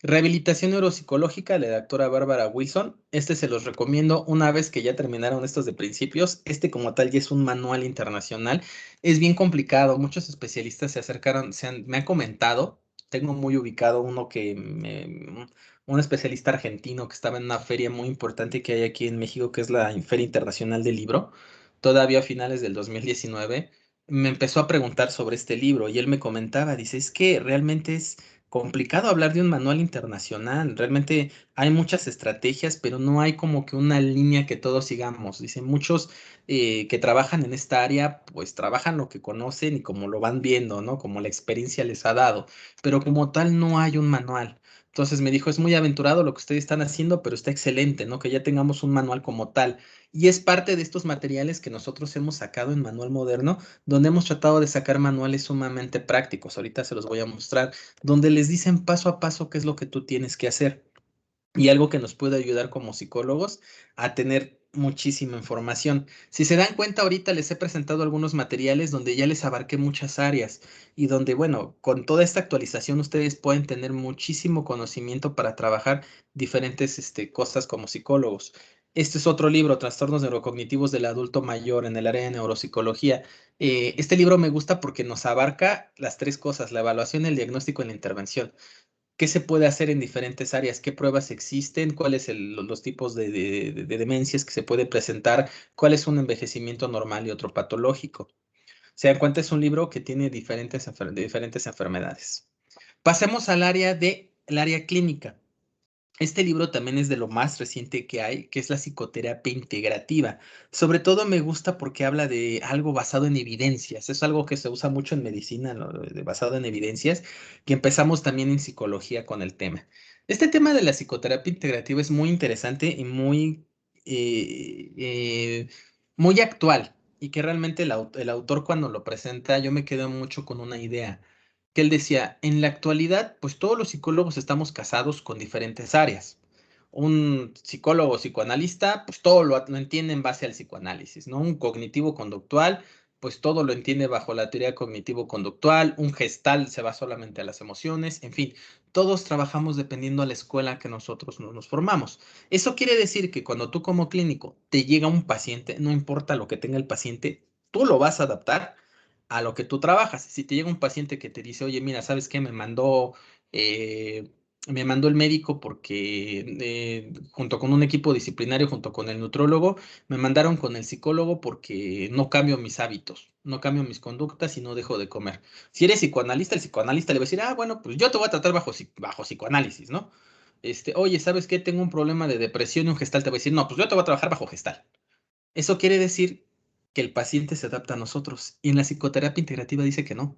Rehabilitación neuropsicológica de la doctora Bárbara Wilson. Este se los recomiendo una vez que ya terminaron estos de principios. Este como tal ya es un manual internacional. Es bien complicado. Muchos especialistas se acercaron, me han comentado. Tengo muy ubicado un especialista argentino que estaba en una feria muy importante que hay aquí en México, que es la Feria Internacional del Libro, todavía a finales del 2019. Me empezó a preguntar sobre este libro y él me comentaba, dice, es que realmente es complicado hablar de un manual internacional. Realmente hay muchas estrategias, pero no hay como que una línea que todos sigamos. Dicen muchos que trabajan en esta área, pues trabajan lo que conocen y como lo van viendo, ¿no? Como la experiencia les ha dado, pero como tal no hay un manual. Entonces me dijo, es muy aventurado lo que ustedes están haciendo, pero está excelente, ¿no? Que ya tengamos un manual como tal. Y es parte de estos materiales que nosotros hemos sacado en Manual Moderno, donde hemos tratado de sacar manuales sumamente prácticos. Ahorita se los voy a mostrar, donde les dicen paso a paso qué es lo que tú tienes que hacer. Y algo que nos puede ayudar como psicólogos a tener muchísima información. Si se dan cuenta, ahorita les he presentado algunos materiales donde ya les abarqué muchas áreas y donde, bueno, con toda esta actualización ustedes pueden tener muchísimo conocimiento para trabajar diferentes cosas como psicólogos. Este es otro libro, Trastornos Neurocognitivos del Adulto Mayor en el área de neuropsicología. Este libro me gusta porque nos abarca las tres cosas: la evaluación, el diagnóstico y la intervención. ¿Qué se puede hacer en diferentes áreas? ¿Qué pruebas existen? ¿Cuáles los tipos de demencias que se puede presentar? ¿Cuál es un envejecimiento normal y otro patológico? Se dan cuenta, es un libro que tiene de diferentes enfermedades. Pasemos el área clínica. Este libro también es de lo más reciente que hay, que es la psicoterapia integrativa. Sobre todo me gusta porque habla de algo basado en evidencias. Es algo que se usa mucho en medicina, ¿no? Basado en evidencias, que empezamos también en psicología con el tema. Este tema de la psicoterapia integrativa es muy interesante y eh, eh, muy actual, y que realmente el autor cuando lo presenta, yo me quedo mucho con una idea. que él decía, en la actualidad, pues todos los psicólogos estamos casados con diferentes áreas. Un psicólogo psicoanalista, pues todo lo entiende en base al psicoanálisis, ¿no? Un cognitivo conductual, pues todo lo entiende bajo la teoría cognitivo-conductual. Un gestal se va solamente a las emociones. En fin, todos trabajamos dependiendo a la escuela que nosotros nos formamos. Eso quiere decir que cuando tú como clínico te llega un paciente, no importa lo que tenga el paciente, tú lo vas a adaptar a lo que tú trabajas. Si te llega un paciente que te dice, oye, mira, ¿sabes qué? Me mandó el médico porque junto con un equipo disciplinario, junto con el nutrólogo, me mandaron con el psicólogo porque no cambio mis hábitos, no cambio mis conductas y no dejo de comer. Si eres psicoanalista, el psicoanalista le va a decir, ah, bueno, pues yo te voy a tratar bajo psicoanálisis, ¿no? Oye, ¿sabes qué? Tengo un problema de depresión y un gestal te va a decir, no, pues yo te voy a trabajar bajo gestal. Eso quiere decir que el paciente se adapta a nosotros. Y en la psicoterapia integrativa dice que no,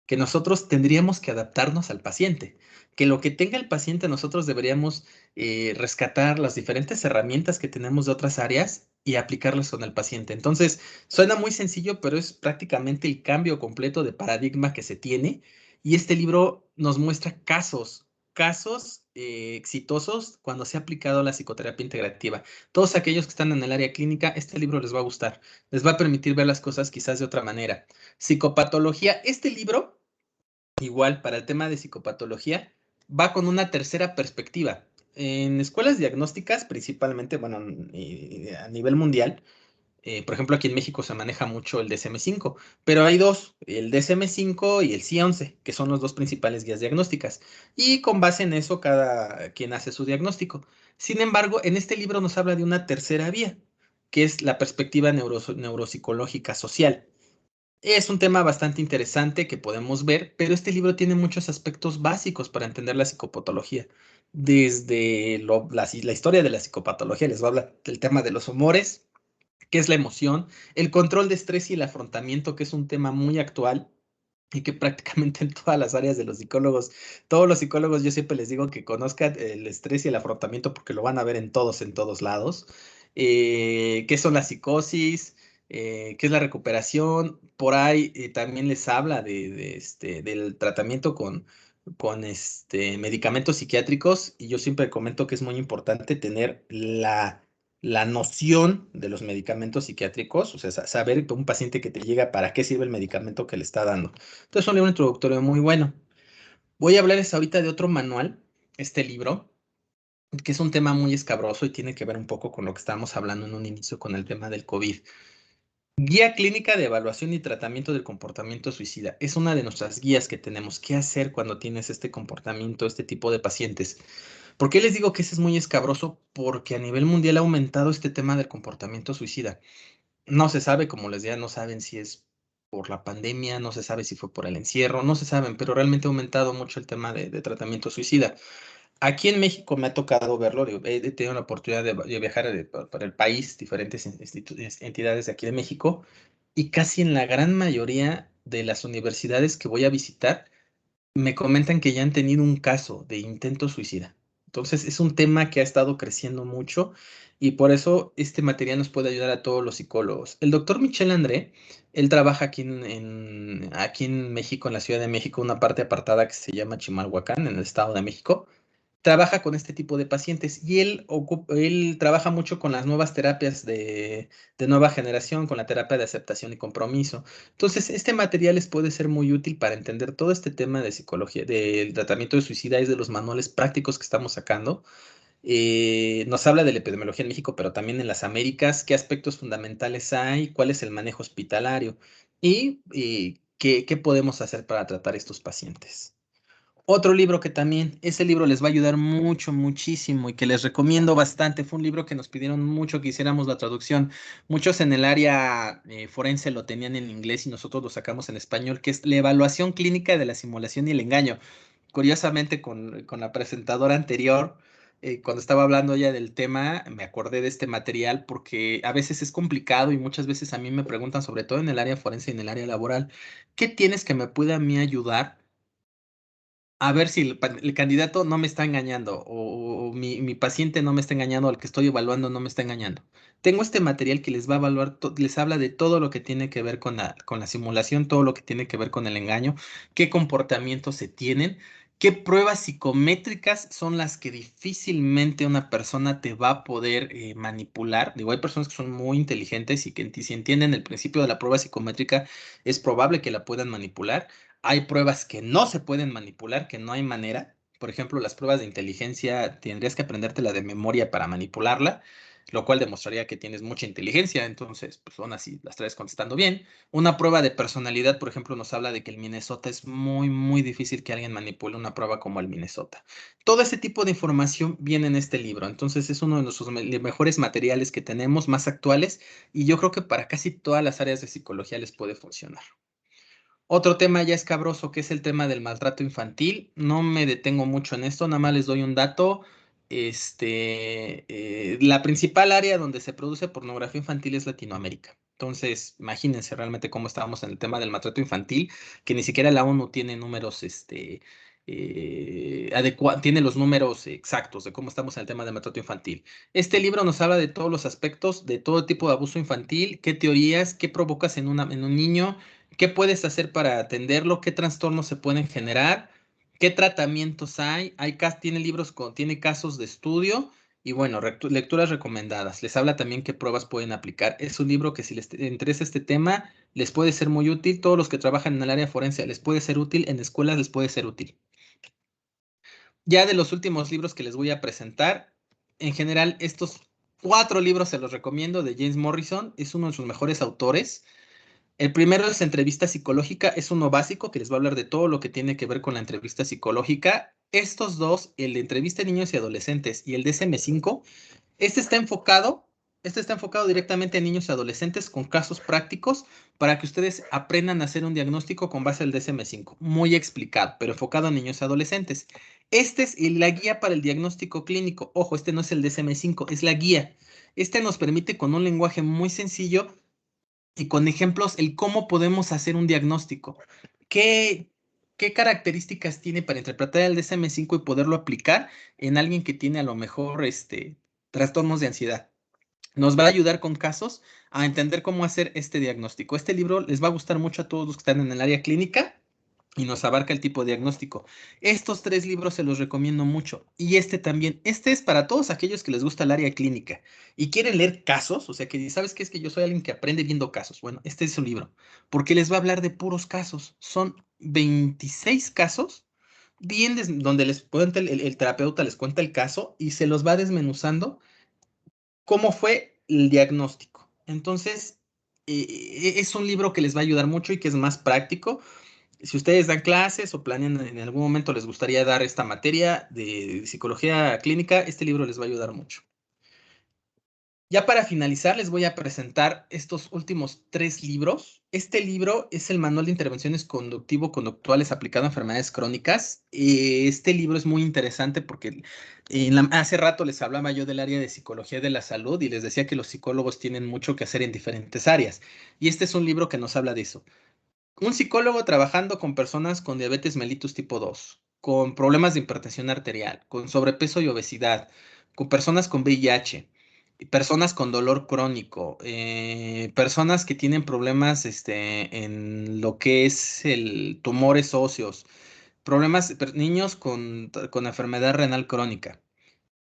que nosotros tendríamos que adaptarnos al paciente, que lo que tenga el paciente nosotros deberíamos rescatar las diferentes herramientas que tenemos de otras áreas y aplicarlas con el paciente. Entonces, suena muy sencillo, pero es prácticamente el cambio completo de paradigma que se tiene. Y este libro nos muestra casos exitosos cuando se ha aplicado la psicoterapia integrativa. Todos aquellos que están en el área clínica, este libro les va a gustar, les va a permitir ver las cosas quizás de otra manera. Psicopatología, este libro, igual para el tema de psicopatología, va con una tercera perspectiva. En escuelas diagnósticas, principalmente, bueno, a nivel mundial, por ejemplo, aquí en México se maneja mucho el DSM-5, pero hay dos, el DSM-5 y el C11, que son los dos principales guías diagnósticas. Y con base en eso, cada quien hace su diagnóstico. Sin embargo, en este libro nos habla de una tercera vía, que es la perspectiva neuropsicológica social. Es un tema bastante interesante que podemos ver, pero este libro tiene muchos aspectos básicos para entender la psicopatología. Desde la historia de la psicopatología, les va a hablar del tema de los humores, qué es la emoción, el control de estrés y el afrontamiento, que es un tema muy actual y que prácticamente en todas las áreas de los psicólogos, todos los psicólogos yo siempre les digo que conozcan el estrés y el afrontamiento porque lo van a ver en todos lados. ¿Qué son las psicosis? ¿Qué es la recuperación? Por ahí también les habla del tratamiento con medicamentos psiquiátricos y yo siempre comento que es muy importante tener la noción de los medicamentos psiquiátricos, o sea, saber un paciente que te llega para qué sirve el medicamento que le está dando. Entonces, es un libro introductorio muy bueno. Voy a hablarles ahorita de otro manual, este libro, que es un tema muy escabroso y tiene que ver un poco con lo que estábamos hablando en un inicio con el tema del COVID. Guía clínica de evaluación y tratamiento del comportamiento suicida. Es una de nuestras guías que tenemos. ¿Qué hacer cuando tienes este comportamiento, este tipo de pacientes? ¿Por qué les digo que ese es muy escabroso? Porque a nivel mundial ha aumentado este tema del comportamiento suicida. No se sabe, como les decía, no saben si es por la pandemia, no se sabe si fue por el encierro, no se saben, pero realmente ha aumentado mucho el tema de tratamiento suicida. Aquí en México me ha tocado verlo, digo, he tenido la oportunidad de viajar por el país, diferentes entidades de aquí de México, y casi en la gran mayoría de las universidades que voy a visitar, me comentan que ya han tenido un caso de intento suicida. Entonces, es un tema que ha estado creciendo mucho y por eso este material nos puede ayudar a todos los psicólogos. El doctor Michel André, él trabaja aquí en México, en la Ciudad de México, una parte apartada que se llama Chimalhuacán, en el Estado de México. Trabaja con este tipo de pacientes y él trabaja mucho con las nuevas terapias de nueva generación, con la terapia de aceptación y compromiso. Entonces, este material les puede ser muy útil para entender todo este tema de psicología, del tratamiento de suicida, es de los manuales prácticos que estamos sacando. Nos habla de la epidemiología en México, pero también en las Américas, qué aspectos fundamentales hay, cuál es el manejo hospitalario y qué podemos hacer para tratar estos pacientes. Otro libro que también, ese libro les va a ayudar mucho, muchísimo y que les recomiendo bastante. Fue un libro que nos pidieron mucho que hiciéramos la traducción. Muchos en el área forense lo tenían en inglés y nosotros lo sacamos en español, que es La evaluación clínica de la simulación y el engaño. Curiosamente, con la presentadora anterior, cuando estaba hablando ya del tema, me acordé de este material porque a veces es complicado y muchas veces a mí me preguntan, sobre todo en el área forense y en el área laboral, ¿qué tienes que me pueda a mí ayudar a ver si el candidato no me está engañando o mi paciente no me está engañando, al que estoy evaluando no me está engañando. Tengo este material que les va a evaluar, les habla de todo lo que tiene que ver con la simulación, todo lo que tiene que ver con el engaño, qué comportamientos se tienen, qué pruebas psicométricas son las que difícilmente una persona te va a poder manipular. Digo, hay personas que son muy inteligentes y que si entienden el principio de la prueba psicométrica, es probable que la puedan manipular. Hay pruebas que no se pueden manipular, que no hay manera. Por ejemplo, las pruebas de inteligencia tendrías que aprendértela de memoria para manipularla, lo cual demostraría que tienes mucha inteligencia, entonces, pues son así, las traes contestando bien. Una prueba de personalidad, por ejemplo, nos habla de que el Minnesota es muy, muy difícil que alguien manipule una prueba como el Minnesota. Todo ese tipo de información viene en este libro, entonces es uno de nuestros mejores materiales que tenemos, más actuales, y yo creo que para casi todas las áreas de psicología les puede funcionar. Otro tema ya escabroso, que es el tema del maltrato infantil. No me detengo mucho en esto, nada más les doy un dato. La principal área donde se produce pornografía infantil es Latinoamérica. Entonces, imagínense realmente cómo estábamos en el tema del maltrato infantil, que ni siquiera la ONU tiene números, tiene los números exactos de cómo estamos en el tema del maltrato infantil. Este libro nos habla de todos los aspectos, de todo tipo de abuso infantil, qué teorías, qué provocas en un niño. ¿Qué puedes hacer para atenderlo? ¿Qué trastornos se pueden generar? ¿Qué tratamientos hay? Tiene libros tiene casos de estudio y bueno, lecturas recomendadas. Les habla también qué pruebas pueden aplicar. Es un libro que si les interesa este tema, les puede ser muy útil. Todos los que trabajan en el área forense les puede ser útil, en escuelas les puede ser útil. Ya de los últimos libros que les voy a presentar, en general estos 4 libros se los recomiendo de James Morrison. Es uno de sus mejores autores. El primero es entrevista psicológica, es uno básico que les va a hablar de todo lo que tiene que ver con la entrevista psicológica. Estos dos, el de entrevista a niños y adolescentes y el DSM-5, este está enfocado, este está enfocado directamente a niños y adolescentes con casos prácticos para que ustedes aprendan a hacer un diagnóstico con base al DSM-5, muy explicado, pero enfocado a niños y adolescentes. Este es la guía para el diagnóstico clínico. Ojo, este no es el DSM-5, es la guía. Este nos permite con un lenguaje muy sencillo y con ejemplos el cómo podemos hacer un diagnóstico. ¿Qué, qué características tiene para interpretar el DSM-5 y poderlo aplicar en alguien que tiene a lo mejor trastornos de ansiedad? Nos va a ayudar con casos a entender cómo hacer este diagnóstico. Este libro les va a gustar mucho a todos los que están en el área clínica y nos abarca el tipo de diagnóstico. Estos 3 libros se los recomiendo mucho. Y este también. Este es para todos aquellos que les gusta el área clínica y quieren leer casos. O sea, que ¿sabes qué? Es que yo soy alguien que aprende viendo casos. Bueno, este es un libro, porque les va a hablar de puros casos. Son 26 casos, donde les cuenta el terapeuta, les cuenta el caso y se los va desmenuzando cómo fue el diagnóstico. Entonces, es un libro que les va a ayudar mucho y que es más práctico. Si ustedes dan clases o planean en algún momento les gustaría dar esta materia de psicología clínica, este libro les va a ayudar mucho. Ya para finalizar, les voy a presentar estos últimos 3 libros. Este libro es el Manual de Intervenciones Conductivo-Conductuales aplicado a enfermedades crónicas. Este libro es muy interesante porque hace rato les hablaba yo del área de psicología de la salud y les decía que los psicólogos tienen mucho que hacer en diferentes áreas. Y este es un libro que nos habla de eso. Un psicólogo trabajando con personas con diabetes mellitus tipo 2, con problemas de hipertensión arterial, con sobrepeso y obesidad, con personas con VIH, personas con dolor crónico, personas que tienen problemas en lo que es el tumores óseos, niños con enfermedad renal crónica.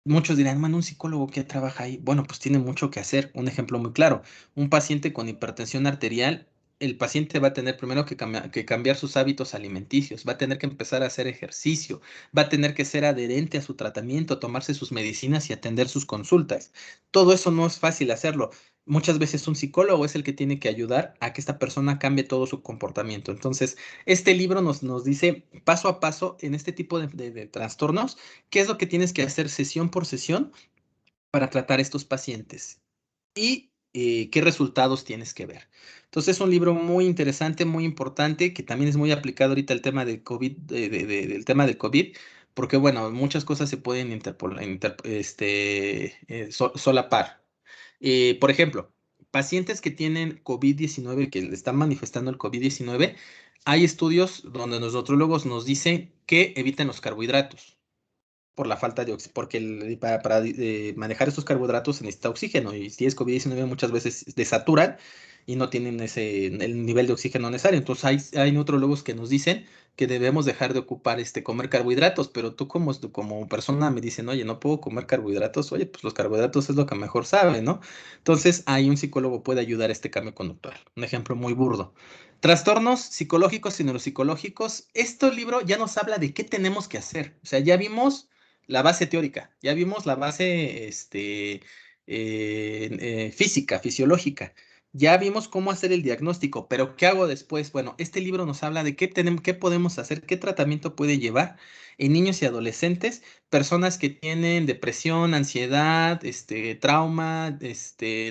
Muchos dirán, bueno, un psicólogo que trabaja ahí, bueno, pues tiene mucho que hacer. Un ejemplo muy claro, un paciente con hipertensión arterial, el paciente va a tener primero que cambiar sus hábitos alimenticios, va a tener que empezar a hacer ejercicio, va a tener que ser adherente a su tratamiento, tomarse sus medicinas y atender sus consultas. Todo eso no es fácil hacerlo. Muchas veces un psicólogo es el que tiene que ayudar a que esta persona cambie todo su comportamiento. Entonces, este libro nos dice paso a paso en este tipo de trastornos qué es lo que tienes que hacer sesión por sesión para tratar estos pacientes y qué resultados tienes que ver. Entonces es un libro muy interesante, muy importante, que también es muy aplicado ahorita al tema del COVID, del tema del COVID, porque bueno, muchas cosas se pueden solapar. Por ejemplo, pacientes que tienen COVID-19, que le están manifestando el COVID-19, hay estudios donde los nutrólogos nos dicen que eviten los carbohidratos por la falta de oxígeno, porque para manejar estos carbohidratos se necesita oxígeno y si es COVID-19 muchas veces desaturan y no tienen el nivel de oxígeno necesario. Entonces hay nutrólogos que nos dicen que debemos dejar de ocupar comer carbohidratos, pero tú como persona me dicen, oye, no puedo comer carbohidratos, oye, pues los carbohidratos es lo que mejor sabe, ¿no? Entonces ahí un psicólogo puede ayudar a este cambio conductual. Un ejemplo muy burdo. Trastornos psicológicos y neuropsicológicos. Este libro ya nos habla de qué tenemos que hacer. O sea, ya vimos la base teórica, ya vimos la base física, fisiológica, ya vimos cómo hacer el diagnóstico, pero ¿qué hago después? Bueno, este libro nos habla de qué podemos hacer, qué tratamiento puede llevar en niños y adolescentes, personas que tienen depresión, ansiedad, trauma,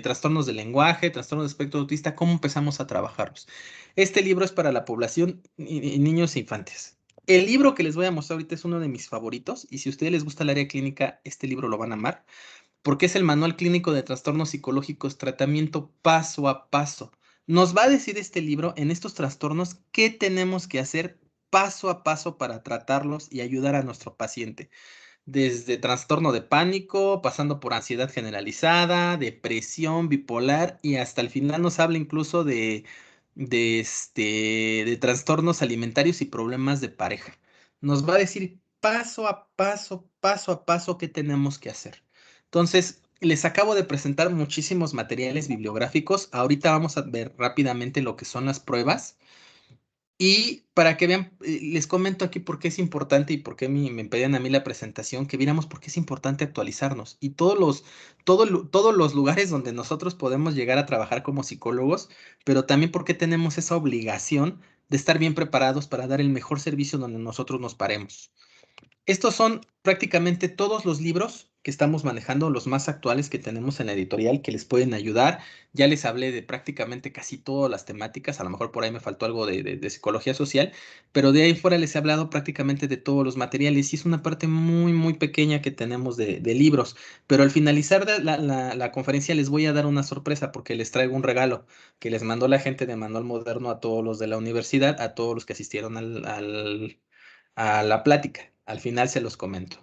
trastornos del lenguaje, trastornos de espectro autista, cómo empezamos a trabajarlos. Este libro es para la población y niños e infantes. El libro que les voy a mostrar ahorita es uno de mis favoritos y si a ustedes les gusta el área clínica, este libro lo van a amar porque es el Manual Clínico de Trastornos Psicológicos, tratamiento paso a paso. Nos va a decir este libro en estos trastornos qué tenemos que hacer paso a paso para tratarlos y ayudar a nuestro paciente. Desde trastorno de pánico, pasando por ansiedad generalizada, depresión, bipolar y hasta el final nos habla incluso de trastornos alimentarios y problemas de pareja. Nos va a decir paso a paso qué tenemos que hacer. Entonces, les acabo de presentar muchísimos materiales bibliográficos. Ahorita vamos a ver rápidamente lo que son las pruebas. Y para que vean, les comento aquí por qué es importante y por qué me pedían a mí la presentación, que viéramos por qué es importante actualizarnos. Y todos los lugares donde nosotros podemos llegar a trabajar como psicólogos, pero también porque tenemos esa obligación de estar bien preparados para dar el mejor servicio donde nosotros nos paremos. Estos son prácticamente todos los libros que estamos manejando, los más actuales que tenemos en la editorial, que les pueden ayudar. Ya les hablé de prácticamente casi todas las temáticas, a lo mejor por ahí me faltó algo de psicología social, pero de ahí fuera les he hablado prácticamente de todos los materiales y es una parte muy, muy pequeña que tenemos de libros. Pero al finalizar la conferencia les voy a dar una sorpresa porque les traigo un regalo que les mandó la gente de Manual Moderno a todos los de la universidad, a todos los que asistieron a la plática. Al final se los comento.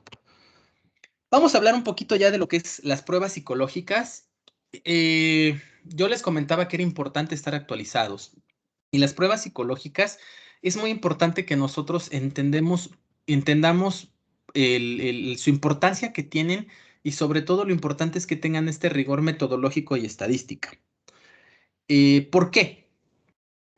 Vamos a hablar un poquito ya de lo que es las pruebas psicológicas. Yo les comentaba que era importante estar actualizados. Y las pruebas psicológicas es muy importante que nosotros entendamos su importancia que tienen y sobre todo lo importante es que tengan este rigor metodológico y estadística. ¿Por qué?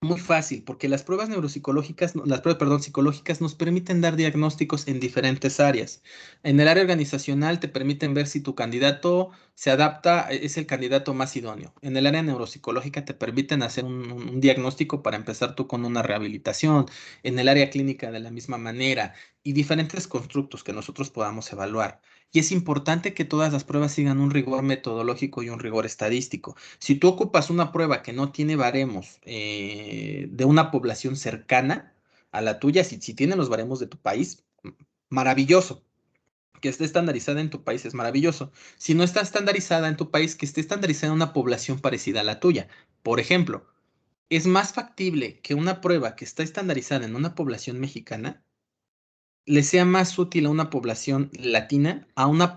Muy fácil, porque las pruebas neuropsicológicas, las pruebas, perdón, psicológicas nos permiten dar diagnósticos en diferentes áreas. En el área organizacional te permiten ver si tu candidato se adapta, es el candidato más idóneo. En el área neuropsicológica te permiten hacer un diagnóstico para empezar tú con una rehabilitación. En el área clínica de la misma manera y diferentes constructos que nosotros podamos evaluar. Y es importante que todas las pruebas sigan un rigor metodológico y un rigor estadístico. Si tú ocupas una prueba que no tiene baremos de una población cercana a la tuya, si tienen los baremos de tu país, maravilloso. Que esté estandarizada en tu país es maravilloso. Si no está estandarizada en tu país, que esté estandarizada en una población parecida a la tuya. Por ejemplo, es más factible que una prueba que está estandarizada en una población mexicana le sea más útil a una población latina a una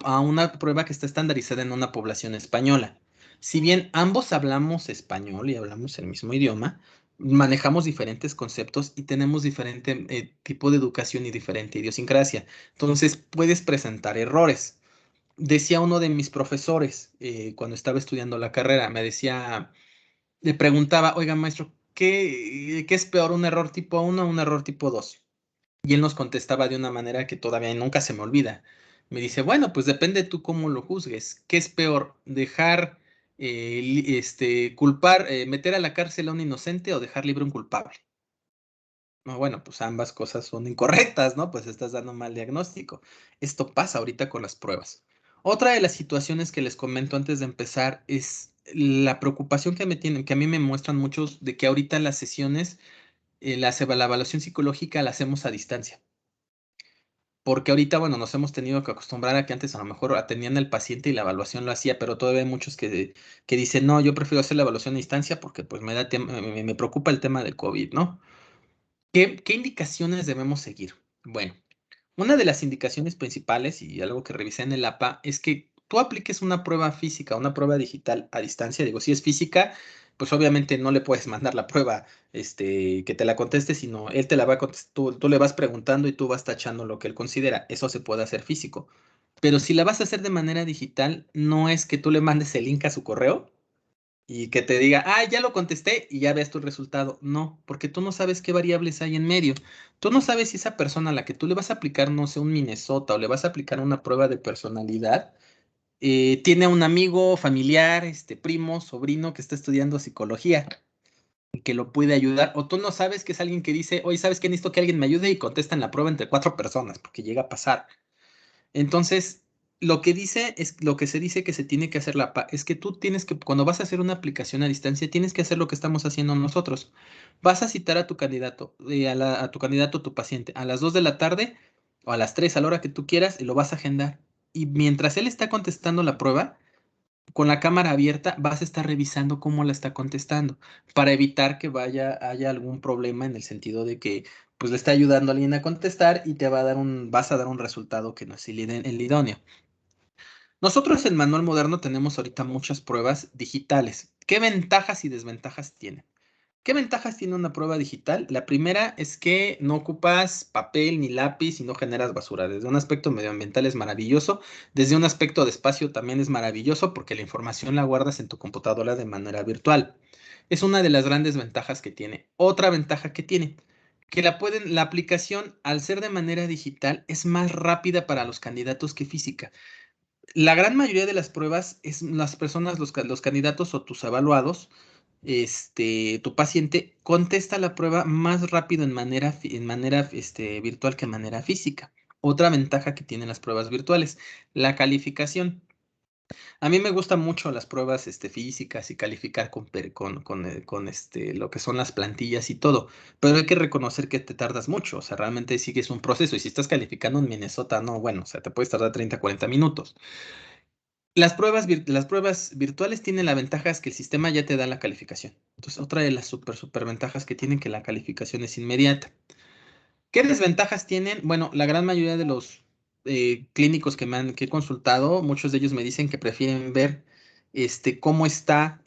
prueba que está estandarizada en una población española. Si bien ambos hablamos español y hablamos el mismo idioma, manejamos diferentes conceptos y tenemos diferente tipo de educación y diferente idiosincrasia. Entonces puedes presentar errores. Decía uno de mis profesores cuando estaba estudiando la carrera, le preguntaba, oiga maestro, ¿qué es peor, un error tipo 1 o un error tipo 2? Y él nos contestaba de una manera que todavía nunca se me olvida. Me dice, bueno, pues depende tú cómo lo juzgues. ¿Qué es peor? ¿Dejar culpar, meter a la cárcel a un inocente o dejar libre a un culpable? No, bueno, pues ambas cosas son incorrectas, ¿no? Pues estás dando mal diagnóstico. Esto pasa ahorita con las pruebas. Otra de las situaciones que les comento antes de empezar es la preocupación que me tienen, que a mí me muestran muchos de que ahorita las sesiones, la evaluación psicológica la hacemos a distancia. porque ahorita, bueno, nos hemos tenido que acostumbrar a que antes a lo mejor atendían al paciente y la evaluación lo hacía, pero todavía hay muchos que dicen, no, yo prefiero hacer la evaluación a distancia porque pues me preocupa el tema del COVID, ¿no? ¿Qué indicaciones debemos seguir? Bueno, una de las indicaciones principales y algo que revisé en el APA es que tú apliques una prueba física, una prueba digital a distancia. Digo, si es física, pues obviamente no le puedes mandar la prueba, que te la conteste, sino él te la va a contestar, tú le vas preguntando y tú vas tachando lo que él considera. Eso se puede hacer físico. Pero si la vas a hacer de manera digital, no es que tú le mandes el link a su correo y que te diga, ah, ya lo contesté y ya ves tu resultado. No, porque tú no sabes qué variables hay en medio. Tú no sabes si esa persona a la que tú le vas a aplicar, no sé, un Minnesota o le vas a aplicar una prueba de personalidad, tiene un amigo, familiar, primo, sobrino que está estudiando psicología y que lo puede ayudar. O tú no sabes que es alguien que dice, oye, ¿sabes qué? Necesito que alguien me ayude y contestan la prueba entre 4 personas, porque llega a pasar. Entonces, lo que dice es lo que se dice que se tiene que hacer es que tú tienes que, cuando vas a hacer una aplicación a distancia, tienes que hacer lo que estamos haciendo nosotros. Vas a citar a tu candidato, a tu candidato, tu paciente, a las 2 de la tarde o a las 3 a la hora que tú quieras, y lo vas a agendar. Y mientras él está contestando la prueba, con la cámara abierta, vas a estar revisando cómo la está contestando, para evitar que haya algún problema en el sentido de que pues le está ayudando a alguien a contestar y vas a dar un resultado que no es el idóneo. Nosotros en Manual Moderno tenemos ahorita muchas pruebas digitales. ¿Qué ventajas y desventajas tienen? ¿Qué ventajas tiene una prueba digital? La primera es que no ocupas papel ni lápiz y no generas basura. Desde un aspecto medioambiental es maravilloso. Desde un aspecto de espacio también es maravilloso porque la información la guardas en tu computadora de manera virtual. Es una de las grandes ventajas que tiene. Otra ventaja que tiene, que la aplicación, al ser de manera digital, es más rápida para los candidatos que física. La gran mayoría de las pruebas es las personas, los candidatos o tus evaluados, tu paciente contesta la prueba más rápido en manera virtual que en manera física. Otra ventaja que tienen las pruebas virtuales, la calificación. A mí me gustan mucho las pruebas físicas y calificar con lo que son las plantillas y todo, pero hay que reconocer que te tardas mucho, o sea, realmente sigues un proceso y si estás calificando en Minnesota, no, bueno, o sea, te puedes tardar 30, 40 minutos. Las pruebas virtuales tienen la ventaja es que el sistema ya te da la calificación. Entonces, otra de las super ventajas que tienen que la calificación es inmediata. ¿Qué desventajas tienen? Bueno, la gran mayoría de los clínicos que he consultado, muchos de ellos me dicen que prefieren ver cómo está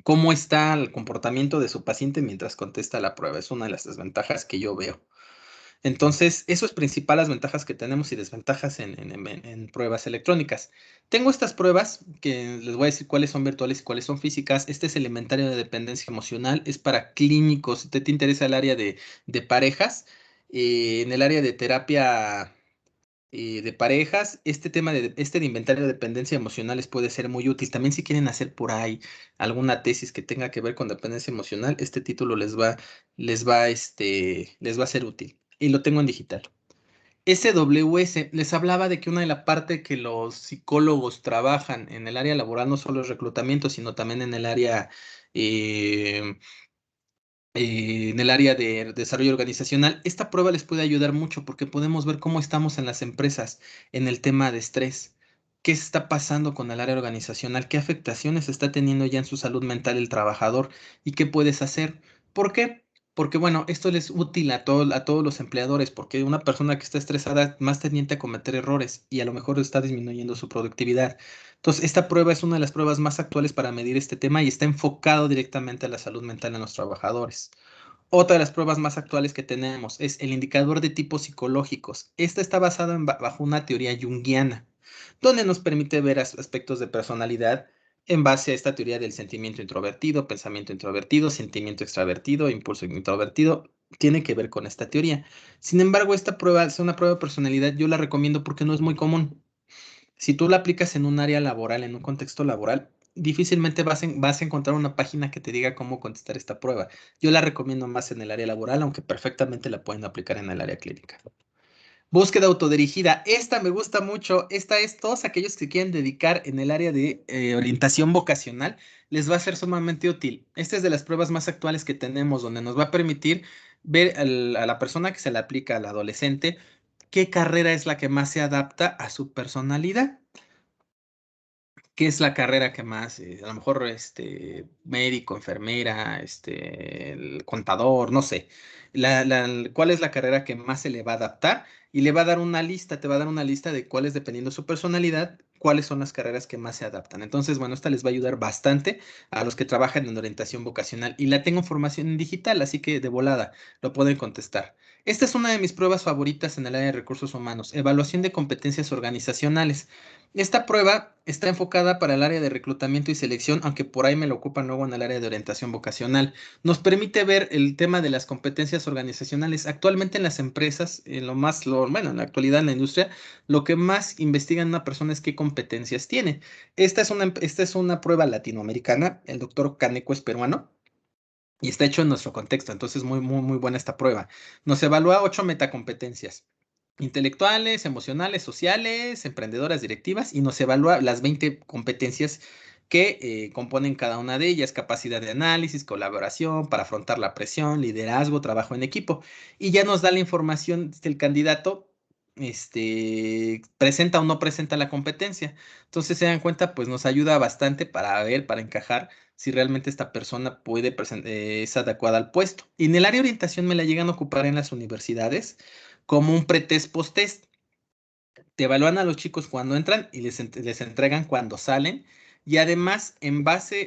cómo está el comportamiento de su paciente mientras contesta la prueba. Es una de las desventajas que yo veo. Entonces, eso es principal las ventajas que tenemos y desventajas en pruebas electrónicas. Tengo estas pruebas que les voy a decir cuáles son virtuales y cuáles son físicas. Este es el inventario de dependencia emocional, es para clínicos. Si te interesa el área de parejas, en el área de terapia de parejas, este de inventario de dependencia emocional les puede ser muy útil. También si quieren hacer por ahí alguna tesis que tenga que ver con dependencia emocional, este título les va a ser útil. Y lo tengo en digital. SWS les hablaba de que una de las partes que los psicólogos trabajan en el área laboral no solo es reclutamiento, sino también eh, en el área de desarrollo organizacional. Esta prueba les puede ayudar mucho porque podemos ver cómo estamos en las empresas en el tema de estrés. ¿Qué está pasando con el área organizacional? ¿Qué afectaciones está teniendo ya en su salud mental el trabajador? ¿Y qué puedes hacer? ¿Por qué? Porque, bueno, esto les es útil a todos los empleadores, porque una persona que está estresada es más tendiente a cometer errores y a lo mejor está disminuyendo su productividad. Entonces, esta prueba es una de las pruebas más actuales para medir este tema y está enfocado directamente a la salud mental de los trabajadores. Otra de las pruebas más actuales que tenemos es el indicador de tipos psicológicos. Esta está basada bajo una teoría junguiana, donde nos permite ver aspectos de personalidad en base a esta teoría del sentimiento introvertido, pensamiento introvertido, sentimiento extravertido, impulso introvertido. Tiene que ver con esta teoría. Sin embargo, esta prueba es una prueba de personalidad. Yo la recomiendo porque no es muy común. Si tú la aplicas en un área laboral, en un contexto laboral, difícilmente vas a encontrar una página que te diga cómo contestar esta prueba. Yo la recomiendo más en el área laboral, aunque perfectamente la pueden aplicar en el área clínica. Búsqueda autodirigida. Esta me gusta mucho. Esta es todos aquellos que quieren dedicar en el área de orientación vocacional. Les va a ser sumamente útil. Esta es de las pruebas más actuales que tenemos, donde nos va a permitir ver a la persona que se le aplica, al adolescente, qué carrera es la que más se adapta a su personalidad. ¿Qué es la carrera que más, a lo mejor, médico, enfermera, el contador, no sé, cuál es la carrera que más se le va a adaptar? Y le va a dar una lista, te va a dar una lista de cuáles, dependiendo de su personalidad, cuáles son las carreras que más se adaptan. Entonces, bueno, esta les va a ayudar bastante a los que trabajan en orientación vocacional. Y la tengo en formación en digital, así que de volada lo pueden contestar. Esta es una de mis pruebas favoritas en el área de recursos humanos, evaluación de competencias organizacionales. Esta prueba está enfocada para el área de reclutamiento y selección, aunque por ahí me lo ocupan luego en el área de orientación vocacional. Nos permite ver el tema de las competencias organizacionales. Actualmente en las empresas, bueno, en la actualidad en la industria, lo que más investigan una persona es qué competencias tiene. Esta es una prueba latinoamericana. El doctor Caneco es peruano. Y está hecho en nuestro contexto, entonces muy, muy, muy buena esta prueba. Nos evalúa 8 metacompetencias: intelectuales, emocionales, sociales, emprendedoras, directivas, y nos evalúa las 20 competencias que componen cada una de ellas: capacidad de análisis, colaboración para afrontar la presión, liderazgo, trabajo en equipo. Y ya nos da la información del candidato, presenta o no presenta la competencia. Entonces se dan cuenta, pues nos ayuda bastante para ver, para encajar si realmente esta persona es adecuada al puesto. Y en el área de orientación me la llegan a ocupar en las universidades como un pretest post-test. Te evalúan a los chicos cuando entran y les entregan cuando salen. Y además,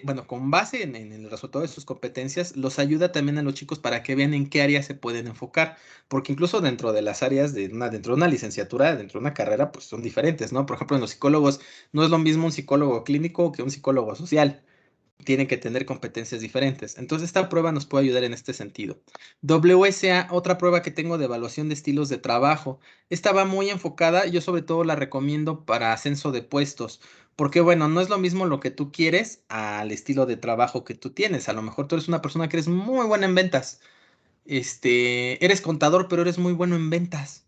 bueno, con base en el resultado de sus competencias, los ayuda también a los chicos para que vean en qué áreas se pueden enfocar. Porque incluso dentro de las áreas dentro de una licenciatura, dentro de una carrera, pues son diferentes, ¿no? Por ejemplo, en los psicólogos, no es lo mismo un psicólogo clínico que un psicólogo social. Tienen que tener competencias diferentes. Entonces, esta prueba nos puede ayudar en este sentido. WSA, otra prueba que tengo de evaluación de estilos de trabajo. Esta va muy enfocada, yo sobre todo la recomiendo para ascenso de puestos, porque bueno, no es lo mismo lo que tú quieres al estilo de trabajo que tú tienes. A lo mejor tú eres una persona que eres muy buena en ventas. Eres contador, pero eres muy bueno en ventas.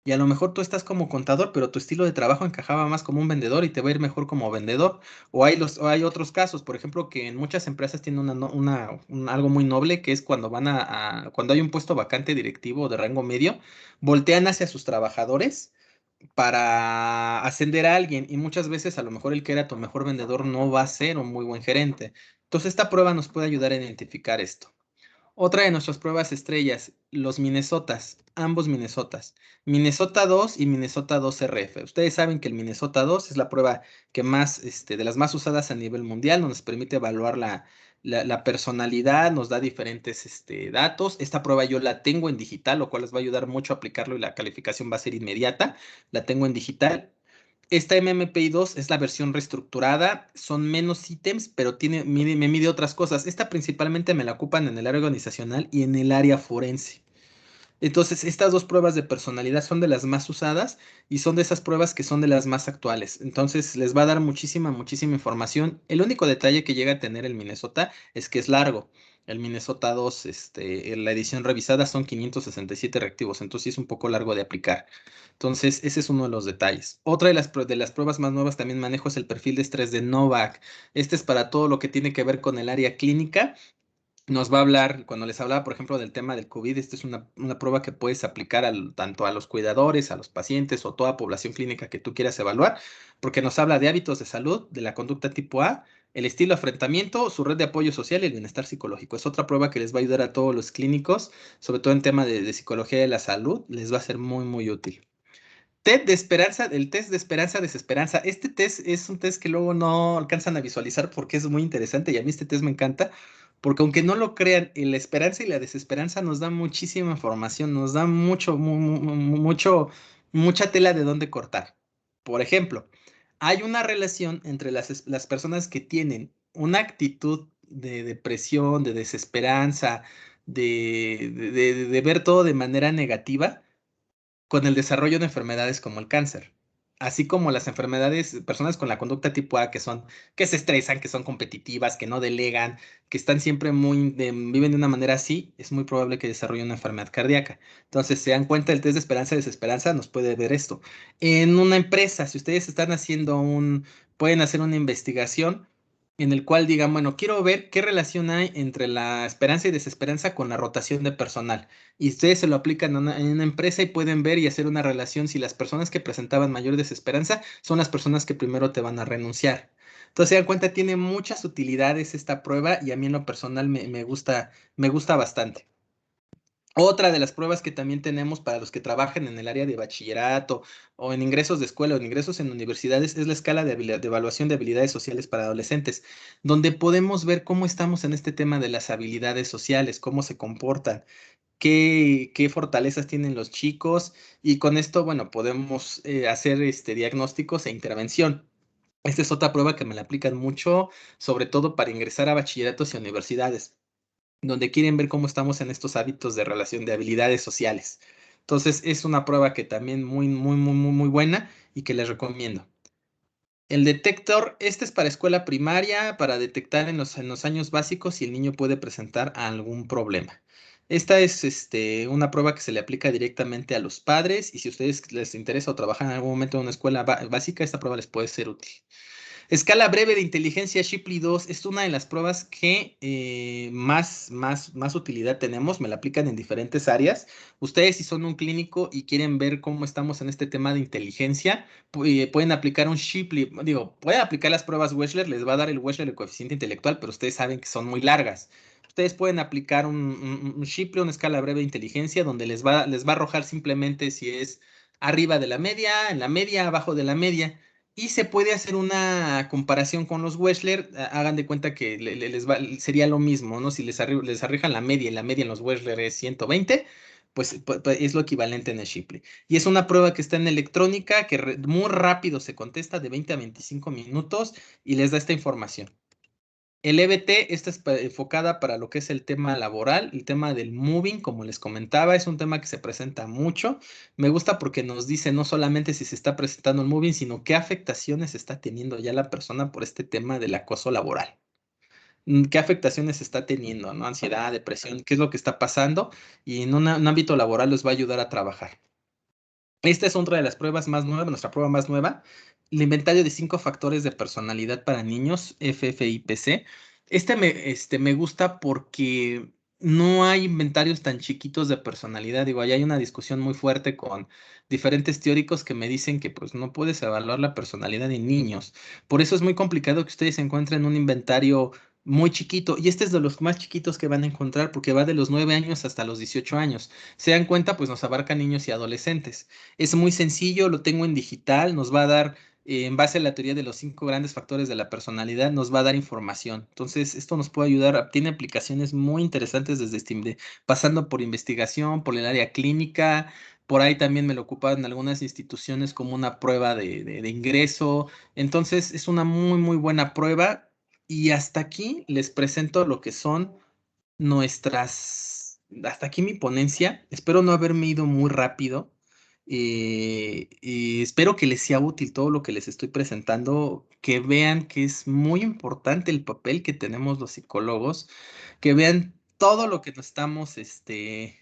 Y a lo mejor tú estás como contador, pero tu estilo de trabajo encajaba más como un vendedor y te va a ir mejor como vendedor. O hay otros casos, por ejemplo, que en muchas empresas tienen algo muy noble, que es cuando cuando hay un puesto vacante directivo de rango medio, voltean hacia sus trabajadores para ascender a alguien. Y muchas veces a lo mejor el que era tu mejor vendedor no va a ser un muy buen gerente. Entonces esta prueba nos puede ayudar a identificar esto. Otra de nuestras pruebas estrellas, los Minnesotas, ambos Minnesotas, Minnesota 2 y Minnesota 2 RF. Ustedes saben que el Minnesota 2 es la prueba que más, de las más usadas a nivel mundial, nos permite evaluar la personalidad, nos da diferentes, datos. Esta prueba yo la tengo en digital, lo cual les va a ayudar mucho a aplicarlo y la calificación va a ser inmediata. La tengo en digital. Esta MMPI 2 es la versión reestructurada, son menos ítems, pero me mide otras cosas. Esta principalmente me la ocupan en el área organizacional y en el área forense. Entonces, estas dos pruebas de personalidad son de las más usadas y son de esas pruebas que son de las más actuales. Entonces, les va a dar muchísima, muchísima información. El único detalle que llega a tener el Minnesota es que es largo. El Minnesota 2, en la edición revisada son 567 reactivos, entonces sí es un poco largo de aplicar. Entonces, ese es uno de los detalles. Otra de las pruebas más nuevas también manejo es el perfil de estrés de Novak. Este es para todo lo que tiene que ver con el área clínica. Nos va a hablar, cuando les hablaba, por ejemplo, del tema del COVID, esta es una prueba que puedes aplicar tanto a los cuidadores, a los pacientes o toda población clínica que tú quieras evaluar, porque nos habla de hábitos de salud, de la conducta tipo A, el estilo de afrontamiento, su red de apoyo social y el bienestar psicológico. Es otra prueba que les va a ayudar a todos los clínicos, sobre todo en tema de psicología de la salud, les va a ser muy, muy útil. El test de esperanza, desesperanza. Este test es un test que luego no alcanzan a visualizar porque es muy interesante y a mí este test me encanta porque aunque no lo crean, la esperanza y la desesperanza nos dan muchísima información, nos dan mucha tela de dónde cortar. Por ejemplo, hay una relación entre las personas que tienen una actitud de depresión, de desesperanza, de ver todo de manera negativa con el desarrollo de enfermedades como el cáncer, así como las enfermedades, personas con la conducta tipo A que se estresan, que son competitivas, que no delegan, que están siempre viven de una manera así, es muy probable que desarrollen una enfermedad cardíaca. Entonces, se dan cuenta, el test de esperanza y desesperanza nos puede ver esto. En una empresa, si ustedes pueden hacer una investigación en el cual digan, bueno, quiero ver qué relación hay entre la esperanza y desesperanza con la rotación de personal. Y ustedes se lo aplican en una empresa y pueden ver y hacer una relación si las personas que presentaban mayor desesperanza son las personas que primero te van a renunciar. Entonces, se dan cuenta, tiene muchas utilidades esta prueba y a mí en lo personal me gusta bastante. Otra de las pruebas que también tenemos para los que trabajan en el área de bachillerato o en ingresos de escuela o en ingresos en universidades es la escala de evaluación de habilidades sociales para adolescentes, donde podemos ver cómo estamos en este tema de las habilidades sociales, cómo se comportan, qué fortalezas tienen los chicos y con esto, bueno, podemos hacer diagnósticos e intervención. Esta es otra prueba que me la aplican mucho, sobre todo para ingresar a bachilleratos y universidades donde quieren ver cómo estamos en estos hábitos de relación de habilidades sociales. Entonces, es una prueba que también muy buena y que les recomiendo. El detector, este es para escuela primaria, para detectar en los años básicos si el niño puede presentar algún problema. Esta es una prueba que se le aplica directamente a los padres y si a ustedes les interesa o trabajan en algún momento en una escuela básica, esta prueba les puede ser útil. Escala breve de inteligencia Shipley 2 es una de las pruebas que más utilidad tenemos. Me la aplican en diferentes áreas. Ustedes, si son un clínico y quieren ver cómo estamos en este tema de inteligencia, pueden aplicar un Shipley. Digo, pueden aplicar las pruebas Wechsler, les va a dar el Wechsler el coeficiente intelectual, pero ustedes saben que son muy largas. Ustedes pueden aplicar un Shipley, una escala breve de inteligencia, donde les va a arrojar simplemente si es arriba de la media, en la media, abajo de la media. Y se puede hacer una comparación con los Wechsler. Hagan de cuenta que sería lo mismo, ¿no? Si les arrojan la media y la media en los Wechsler es 120, pues, es lo equivalente en el Shipley. Y es una prueba que está en electrónica, que muy rápido se contesta, de 20 a 25 minutos, y les da esta información. El EBT, esta es enfocada para lo que es el tema laboral, el tema del moving, como les comentaba, es un tema que se presenta mucho. Me gusta porque nos dice no solamente si se está presentando el moving, sino qué afectaciones está teniendo ya la persona por este tema del acoso laboral. ¿Qué afectaciones está teniendo, ¿no? Ansiedad, depresión, qué es lo que está pasando y en un ámbito laboral les va a ayudar a trabajar. Esta es otra de las pruebas más nuevas, nuestra prueba más nueva, el inventario de 5 factores de personalidad para niños, FFIPC. Me gusta porque no hay inventarios tan chiquitos de personalidad. Digo, ahí hay una discusión muy fuerte con diferentes teóricos que me dicen que pues no puedes evaluar la personalidad de niños. Por eso es muy complicado que ustedes encuentren un inventario muy chiquito. Y este es de los más chiquitos que van a encontrar porque va de los 9 años hasta los 18 años. Se dan cuenta, pues nos abarca niños y adolescentes. Es muy sencillo, lo tengo en digital, nos va a dar, en base a la teoría de los 5 grandes factores de la personalidad, nos va a dar información. Entonces, esto nos puede ayudar, tiene aplicaciones muy interesantes desde pasando por investigación, por el área clínica, por ahí también me lo ocupan en algunas instituciones como una prueba de ingreso. Entonces, es una muy buena prueba. Y hasta aquí les presento lo que son hasta aquí mi ponencia. Espero no haberme ido muy rápido. Y espero que les sea útil todo lo que les estoy presentando, que vean que es muy importante el papel que tenemos los psicólogos, que vean todo lo que nos estamos, eh,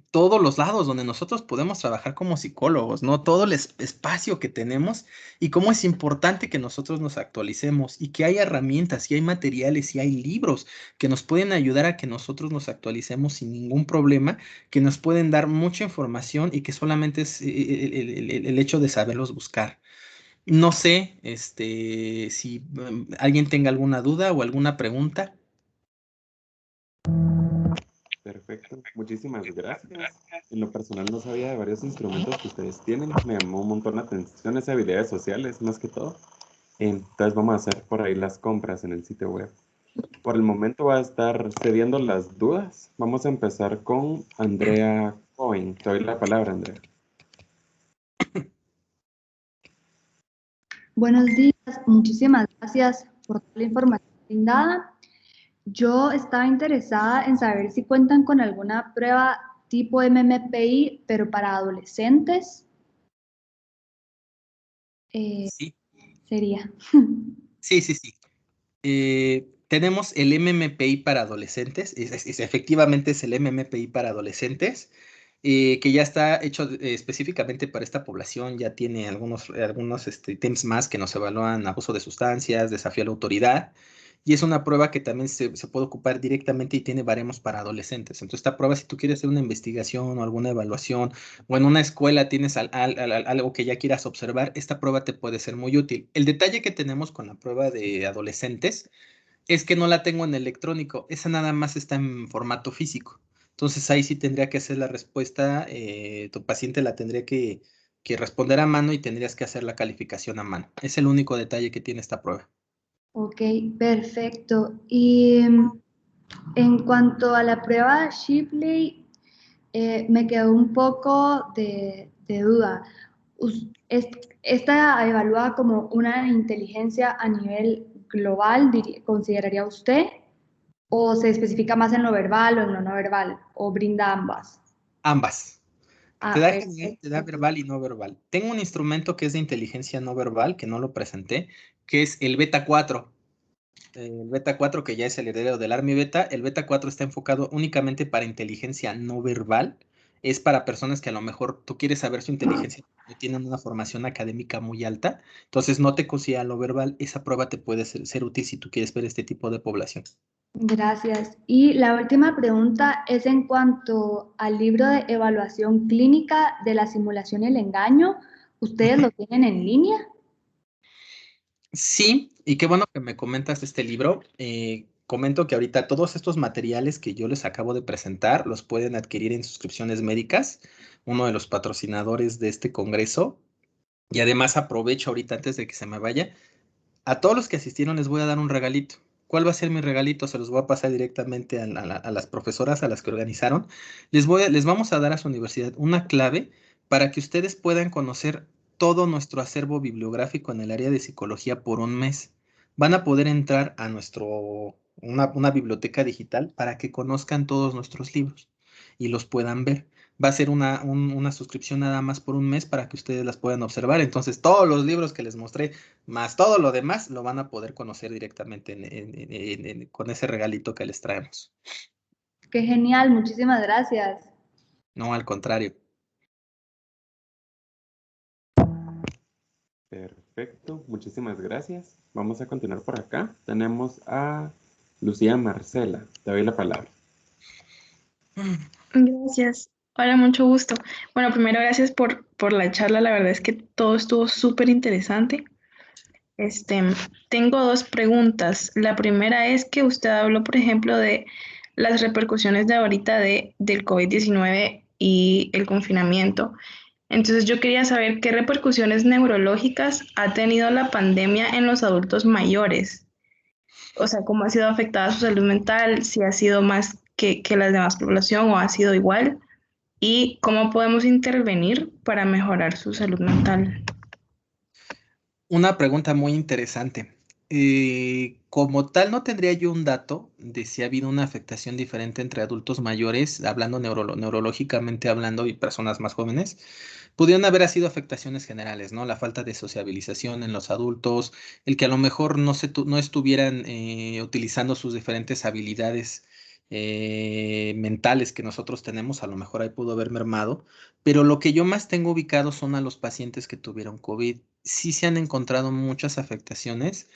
todos los lados donde nosotros podemos trabajar como psicólogos, ¿no? Todo el espacio que tenemos y cómo es importante que nosotros nos actualicemos y que hay herramientas y hay materiales y hay libros que nos pueden ayudar a que nosotros nos actualicemos sin ningún problema, que nos pueden dar mucha información y que solamente es el hecho de saberlos buscar. No sé, si alguien tenga alguna duda o alguna pregunta.
Perfecto, muchísimas gracias. En lo personal no sabía de varios instrumentos que ustedes tienen. Me llamó un montón la atención esas habilidades sociales, más que todo. Entonces vamos a hacer por ahí las compras en el sitio web. Por el momento va a estar cediendo las dudas. Vamos a empezar con Andrea Cohen. Te doy la palabra, Andrea.
Buenos días, muchísimas gracias por toda la información brindada. Yo estaba interesada en saber si cuentan con alguna prueba tipo MMPI, pero para adolescentes.
Sí,
Sería.
sí. Tenemos el MMPI para adolescentes, efectivamente es el MMPI para adolescentes. que ya está hecho específicamente para esta población, ya tiene algunos ítems más que nos evalúan abuso de sustancias, desafío a la autoridad, y es una prueba que también se puede ocupar directamente y tiene baremos para adolescentes. Entonces, esta prueba, si tú quieres hacer una investigación o alguna evaluación, o en una escuela tienes algo que ya quieras observar, esta prueba te puede ser muy útil. El detalle que tenemos con la prueba de adolescentes es que no la tengo en electrónico, esa nada más está en formato físico. Entonces ahí sí tendría que hacer la respuesta, tu paciente la tendría que responder a mano y tendrías que hacer la calificación a mano. Es el único detalle que tiene esta prueba.
Ok, perfecto. Y en cuanto a la prueba Shipley, me quedó un poco de duda. ¿Esta evalúa como una inteligencia a nivel global, consideraría usted? ¿O se especifica más en lo verbal o en lo no verbal? ¿O brinda ambas?
Ambas. Te
Ah,
da general, te da
perfecto.
verbal y no verbal. Tengo un instrumento que es de inteligencia no verbal, que no lo presenté, que es el Beta 4. El Beta 4, que ya es el heredero del Army Beta, el Beta 4 está enfocado únicamente para inteligencia no verbal. Es para personas que a lo mejor tú quieres saber su inteligencia, no tienen una formación académica muy alta, entonces no te considera lo verbal. Esa prueba te puede ser útil si tú quieres ver este tipo de población.
Gracias. Y la última pregunta es en cuanto al libro de evaluación clínica de la simulación y el engaño. ¿Ustedes lo tienen en línea?
Sí, y qué bueno que me comentas este libro. Comento que ahorita todos estos materiales que yo les acabo de presentar los pueden adquirir en suscripciones médicas, uno de los patrocinadores de este congreso. Y además aprovecho ahorita antes de que se me vaya, a todos los que asistieron les voy a dar un regalito. ¿Cuál va a ser mi regalito? Se los voy a pasar directamente a las profesoras, a las que organizaron. Les vamos a dar a su universidad una clave para que ustedes puedan conocer todo nuestro acervo bibliográfico en el área de psicología por un mes. Van a poder entrar a una biblioteca digital para que conozcan todos nuestros libros y los puedan ver. Va a ser una suscripción nada más por un mes para que ustedes las puedan observar. Entonces, todos los libros que les mostré más todo lo demás lo van a poder conocer directamente con ese regalito que les traemos.
Qué genial, muchísimas gracias.
No, al contrario.
Perfecto, muchísimas gracias. Vamos a continuar por acá. Tenemos a Lucía Marcela. Te doy la palabra.
Gracias. Hola, mucho gusto. Bueno, primero gracias por la charla. La verdad es que todo estuvo súper interesante. Este, tengo dos preguntas. La primera es que usted habló, por ejemplo, de las repercusiones de ahorita del COVID-19 y el confinamiento. Entonces yo quería saber qué repercusiones neurológicas ha tenido la pandemia en los adultos mayores. O sea, cómo ha sido afectada su salud mental, si ha sido más que la demás población o ha sido igual, y cómo podemos intervenir para mejorar su salud mental.
Una pregunta muy interesante. Como tal, no tendría yo un dato de si ha habido una afectación diferente entre adultos mayores, hablando neurológicamente hablando, y personas más jóvenes. Pudieron haber sido afectaciones generales, ¿no? La falta de sociabilización en los adultos, el que a lo mejor no estuvieran utilizando sus diferentes habilidades mentales que nosotros tenemos, a lo mejor ahí pudo haber mermado. Pero lo que yo más tengo ubicado son a los pacientes que tuvieron COVID. Sí se han encontrado muchas afectaciones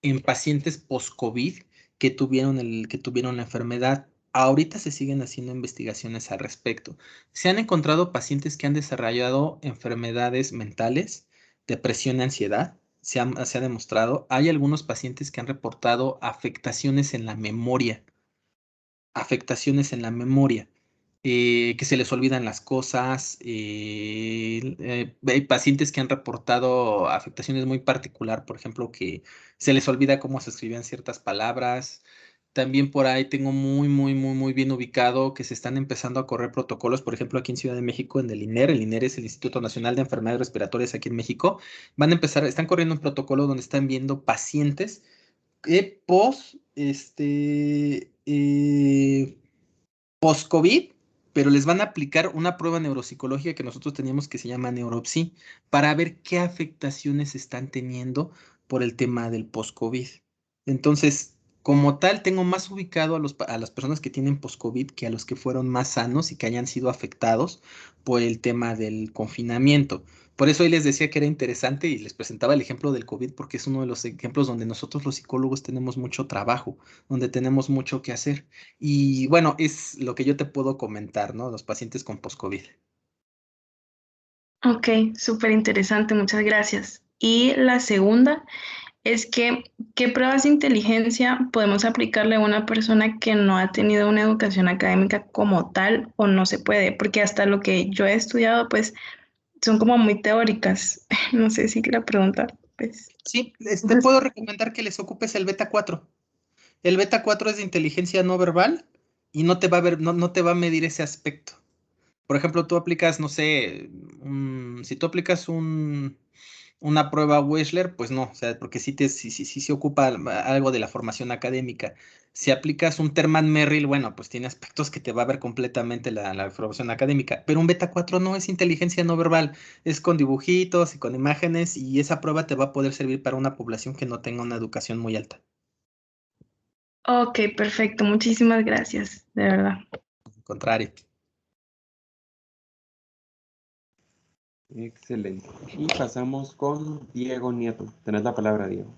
en pacientes post-COVID que tuvieron la enfermedad. Ahorita se siguen haciendo investigaciones al respecto. Se han encontrado pacientes que han desarrollado enfermedades mentales, depresión y ansiedad. Se ha demostrado. Hay algunos pacientes que han reportado afectaciones en la memoria, que se les olvidan las cosas. Hay pacientes que han reportado afectaciones muy particular, por ejemplo, que se les olvida cómo se escribían ciertas palabras. También por ahí tengo muy, muy, muy, muy bien ubicado que se están empezando a correr protocolos, por ejemplo, aquí en Ciudad de México, en el INER. El INER es el Instituto Nacional de Enfermedades Respiratorias aquí en México. Están corriendo un protocolo donde están viendo pacientes post, post-COVID, pero les van a aplicar una prueba neuropsicológica que nosotros teníamos que se llama Neuropsi, para ver qué afectaciones están teniendo por el tema del post-COVID. Entonces, como tal, tengo más ubicado a las personas que tienen post-COVID que a los que fueron más sanos y que hayan sido afectados por el tema del confinamiento. Por eso hoy les decía que era interesante y les presentaba el ejemplo del COVID porque es uno de los ejemplos donde nosotros los psicólogos tenemos mucho trabajo, donde tenemos mucho que hacer. Y bueno, es lo que yo te puedo comentar, ¿no? Los pacientes con post-COVID.
Ok, súper interesante, muchas gracias. Y la segunda es que, ¿qué pruebas de inteligencia podemos aplicarle a una persona que no ha tenido una educación académica como tal o no se puede? Porque hasta lo que yo he estudiado, pues, son como muy teóricas. No sé si la pregunta, pues.
Sí, te puedo recomendar que les ocupes el beta 4. El beta 4 es de inteligencia no verbal y no te va a ver, no te va a medir ese aspecto. Por ejemplo, tú aplicas, no sé, si tú aplicas una prueba Wechsler, pues no, o sea, porque sí se ocupa algo de la formación académica. Si aplicas un Terman Merrill, bueno, pues tiene aspectos que te va a ver completamente la formación académica, pero un beta 4 no es inteligencia no verbal, es con dibujitos y con imágenes y esa prueba te va a poder servir para una población que no tenga una educación muy alta.
Ok, perfecto, muchísimas gracias, de verdad.
Al contrario.
Excelente. Y pasamos con Diego Nieto. Tenés la palabra, Diego.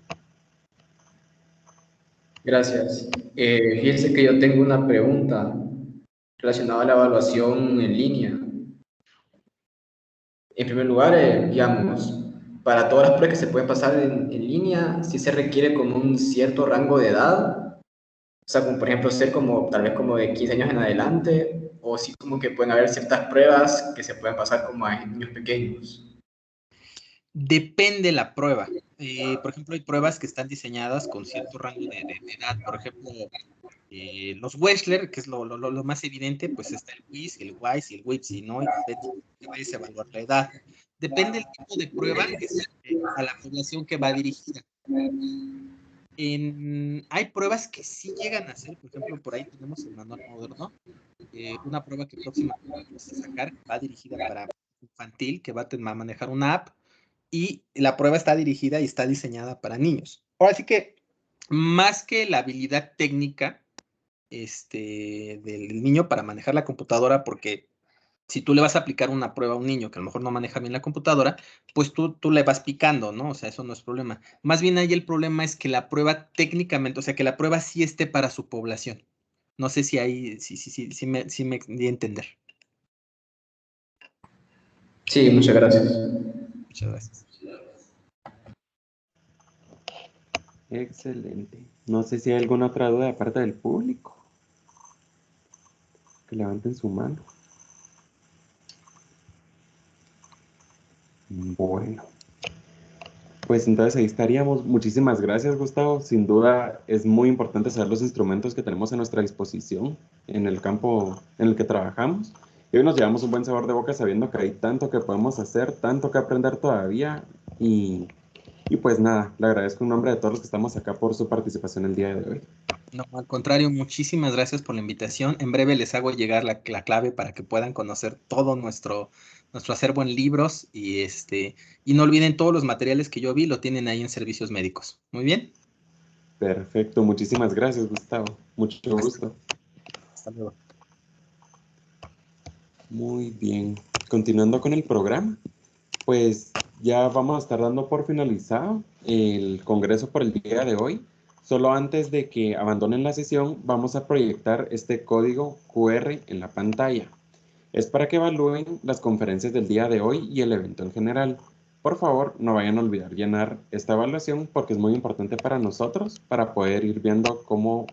Gracias. Fíjense que yo tengo una pregunta relacionada a la evaluación en línea. En primer lugar, digamos, para todas las pruebas que se pueden pasar en línea, sí se requiere como un cierto rango de edad. O sea, como por ejemplo ser como tal vez como de 15 años en adelante, o sí como que pueden haber ciertas pruebas que se pueden pasar como a niños pequeños.
Depende la prueba. Por ejemplo, hay pruebas que están diseñadas con cierto rango de edad. Por ejemplo, los Wechsler, que es lo más evidente, pues está el WIS, el WISE y el WIPSI, ¿no? Y debes evaluar la edad. Depende del tipo de prueba, es a la población que va dirigida. Hay pruebas que sí llegan a ser, por ejemplo, por ahí tenemos el manual moderno, una prueba que próximamente vamos a sacar, va dirigida para infantil, que va a manejar una app, y la prueba está dirigida y está diseñada para niños. Ahora sí que, más que la habilidad técnica del niño para manejar la computadora, porque si tú le vas a aplicar una prueba a un niño que a lo mejor no maneja bien la computadora, pues tú le vas picando, ¿no? O sea, eso no es problema. Más bien ahí el problema es que la prueba técnicamente, o sea, que la prueba sí esté para su población. No sé si ahí, sí me di a entender.
Sí, muchas gracias.
Muchas gracias.
Excelente. No sé si hay alguna otra duda de parte del público. Que levanten su mano. Bueno. Pues entonces ahí estaríamos. Muchísimas gracias, Gustavo. Sin duda es muy importante saber los instrumentos que tenemos a nuestra disposición en el campo en el que trabajamos. Y hoy nos llevamos un buen sabor de boca sabiendo que hay tanto que podemos hacer, tanto que aprender todavía. Y pues nada, le agradezco en nombre de todos los que estamos acá por su participación el día de hoy.
No, al contrario, muchísimas gracias por la invitación. En breve les hago llegar la clave para que puedan conocer todo nuestro acervo en libros y no olviden todos los materiales que yo vi, lo tienen ahí en servicios médicos. Muy bien.
Perfecto, muchísimas gracias, Gustavo. Mucho gusto.
Hasta luego.
Muy bien. Continuando con el programa, pues ya vamos a estar dando por finalizado el congreso por el día de hoy. Solo antes de que abandonen la sesión, vamos a proyectar este código QR en la pantalla. Es para que evalúen las conferencias del día de hoy y el evento en general. Por favor, no vayan a olvidar llenar esta evaluación porque es muy importante para nosotros para poder ir viendo cómo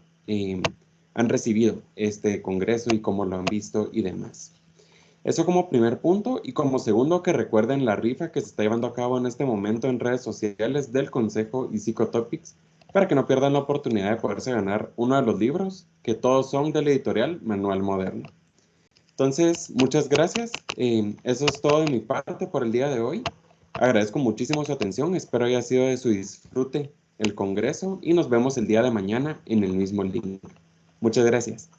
han recibido este congreso y cómo lo han visto y demás. Eso como primer punto, y como segundo, que recuerden la rifa que se está llevando a cabo en este momento en redes sociales del Consejo y Psicotopics, para que no pierdan la oportunidad de poderse ganar uno de los libros, que todos son de la editorial Manual Moderno. Entonces, muchas gracias. Eso es todo de mi parte por el día de hoy. Agradezco muchísimo su atención, espero haya sido de su disfrute el Congreso y nos vemos el día de mañana en el mismo link. Muchas gracias.